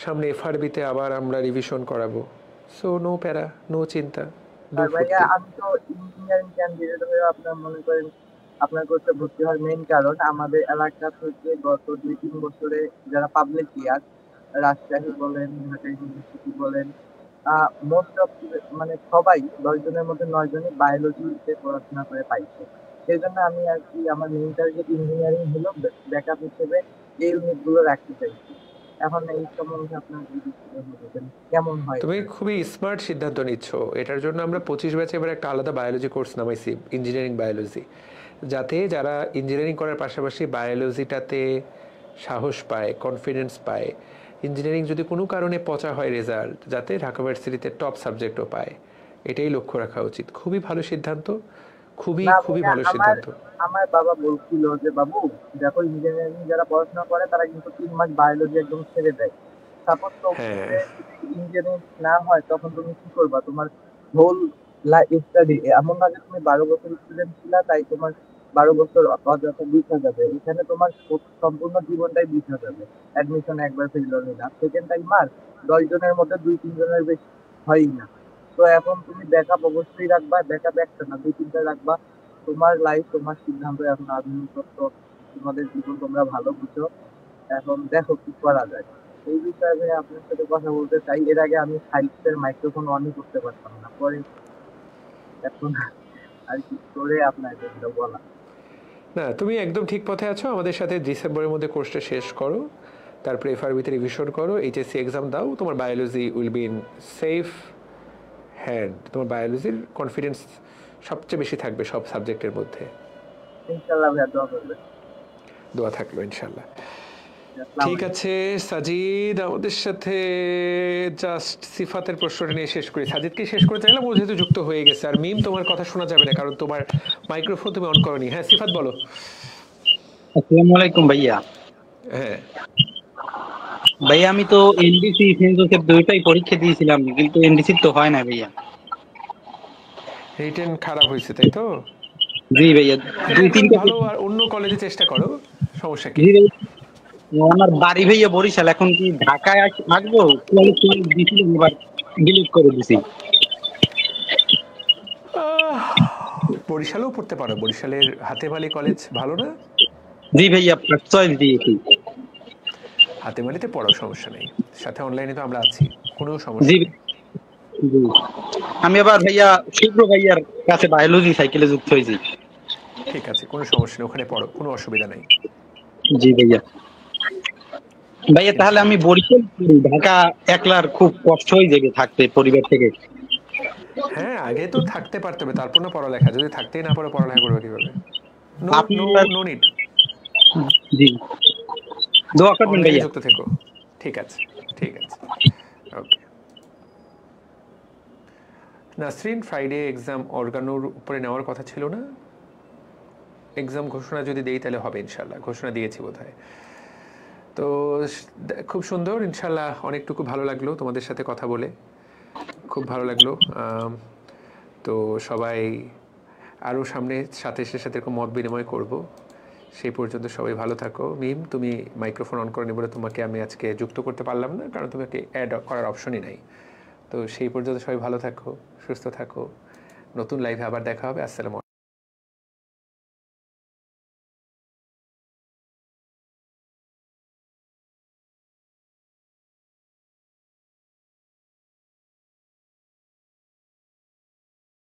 সামনে এফআরবিতে আবার আমরা রিভিশন করাবো। সো নো প্যারা, নো চিন্তা। আর ভাইয়া আমি তো ইঞ্জিনিয়ারিং ক্যান্ডিডেট হয়ে আপনার মনে করেন আপনার কোর্সে ভর্তি হওয়ার মেইন কারণ আমাদের এলাকা থেকে গত 2-3 বছরে যারা পাবলিক ইয়ার রাজশাহী বলেন, ঢাকা ইউনিভার্সিটি বলেন, মোস্ট অফ মানে সবাই 10 জনের মধ্যে 9 জনই বায়োলজিতে পড়াশোনা করে পাইছে। সেই জন্য আমি আর কি আমার মেইন টার্গেট ইঞ্জিনিয়ারিং হলো, ব্যাকআপ হিসেবে এই ইউনিটগুলো রাখতে চাইছি। এখন এই সম্বন্ধে আপনার কেমন হয়? তুমি খুবই স্মার্ট সিদ্ধান্ত নিচ্ছ। এটার জন্য আমরা 25 ব্যাচে এবার একটা আলাদা বায়োলজি কোর্স নামাইছি, ইঞ্জিনিয়ারিং বায়োলজি, যাতে যারা ইঞ্জিনিয়ারিং করার পাশাপাশি বায়োলজিটাতে সাহস পায়, কনফিডেন্স পায়, ইঞ্জিনিয়ারিং যদি কোনো কারণে পচা হয় রেজাল্ট, যাতে ঢাকা ভার্সিটিতে টপ সাবজেক্টও পায়, এটাই লক্ষ্য রাখা উচিত। খুবই ভালো সিদ্ধান্ত, খুবই ভালো সিদ্ধান্ত। আমার বাবা বলছিল যে বাবু দেখো ইঞ্জিনিয়ারিং যারা পড়াশোনা করে তারা কিন্তু 3 মাস বায়োলজি একদম ছেড়ে দেয়। সাপোজ তো ইঞ্জিনিয়ারিং না হয় তখন তুমি কি করবা? তোমার হোল লাইফ স্টাডি এমন না যে তুমি 12 বছর স্টুডেন্ট ছিলা তাই তোমার 12 বছর অযথা বৃথা যাবে। এখানে তোমার সম্পূর্ণ জীবনটাই বৃথা যাবে। অ্যাডমিশন একবার ফেল হলে না, সেকেন্ড টাইম আর 10 জনের মধ্যে 2-3 জনের বেশি হয়ই না। তো এখন তুমি ব্যাকআপ অবশ্যই রাখবা, ব্যাকআপ একটা না 2-3টা রাখবা। তোমার লাইফ, তোমার সিদ্ধান্ত, এখন আধুনিকত্ব, তোমাদের জীবন তোমরা ভালো বুঝো। এখন দেখো কি করা যায়। এই বিষয়ে আপনার সাথে কথা বলতে চাই। এর আগে আমি সাইটসের মাইক্রোফোন অনই করতে পারতাম না, পরে এখন আর কি করে আপনাকে বলা। না, তুমি একদম ঠিক পথে আছো। আমাদের সাথে ডিসেম্বরের মধ্যে কোর্সটা শেষ করো, তারপরে এফআরবিতে রিভিশন করো, এইচএসসি এক্সাম দাও, তোমার biology will be in safe hand. তোমার বায়োলজির কনফিডেন্স সবচেয়ে বেশি থাকবে সব সাবজেক্টের মধ্যে। ইনশাআল্লাহ ভাইয়া দোয়া করবেন। দোয়া থাকলো ইনশাআল্লাহ। ঠিক আছে সাজিদ, আমাদের সাথে জাস্ট সিফাতের প্রশ্নটা নিয়ে শেষ করি। সাজিদকে শেষ করে চাইলাম, ও যেহেতু যুক্ত হয়ে গেছে। আর মিম, তোমার কথা শোনা যাবে না কারণ তোমার মাইক্রোফোন তুমি অন করনি। হ্যাঁ সিফাত বলো। আসসালামু আলাইকুম ভাইয়া। হ্যাঁ ভাইয়া আমি তো এনডিসি সেন্ট জোসেফ দুইটাই পরীক্ষা দিয়েছিলাম, কিন্তু এনডিসি তো হয় না ভাইয়া। রিটেন খারাপ হয়েছে তাই তো? জি ভাইয়া, 2-3টা ভালো। আর অন্য কলেজে চেষ্টা করো, সমস্যা কি? আমার বাড়ি ভাইয়া বরিশাল, এখন কি ঢাকায় আসবো? কলেজ দিয়েছিলাম, এবার ডিলিট করে দিছি। বরিশালেও পড়তে পারো, বরিশালের হাতেমালি কলেজ ভালো না? জি ভাইয়া, ফার্স্ট চয়েস দিয়েছি। হাতেমালিতে পড়ার সমস্যা নেই, সাথে অনলাইনে তো আমরা আছি, কোনো সমস্যা নেই। আমি আবার ভাইয়া শুভ্র ভাইয়ার কাছে বায়োলজি সাইকেলে যুক্ত হয়েছি। ঠিক আছে, কোনো সমস্যা নেই, ওখানে পড়ো, কোনো অসুবিধা নেই। জি ভাইয়া। ভাইয়া তাহলে আমি বরিশাল, ঢাকা একলার খুব কষ্ট হয়ে যাবে থাকতে পরিবার থেকে। হ্যাঁ, আগে তো থাকতে পারতে হবে, তারপর না পড়ালেখা। যদি থাকতেই না পারো, পড়ালেখা করবে কিভাবে? No need. জি, দোয়া করবেন ভাইয়া। যুক্ত থেকো। ঠিক আছে, ঠিক আছে, ওকে। নাসরিন, ফ্রাইডে এক্সাম অর্গানোর উপরে নেওয়ার কথা ছিল না? এক্সাম ঘোষণা যদি দেই তাহলে হবে ইনশাল্লাহ। ঘোষণা দিয়েছি বোধহয়। তো খুব সুন্দর, ইনশাল্লাহ। অনেকটুকু ভালো লাগলো তোমাদের সাথে কথা বলে, খুব ভালো লাগলো। তো সবাই আরও সামনে সাথে এরকম মত বিনিময় করব। সেই পর্যন্ত সবাই ভালো থাকো। মিম, তুমি মাইক্রোফোন অন করে বলে তোমাকে আমি আজকে যুক্ত করতে পারলাম না, কারণ তোমাকে অ্যাড করার অপশনই নাই। তো সেই পর্যন্ত সবাই ভালো থাকো, সুস্থ থাকো। নতুন লাইভে আবার দেখা হবে। আসসালামু আলাইকুম।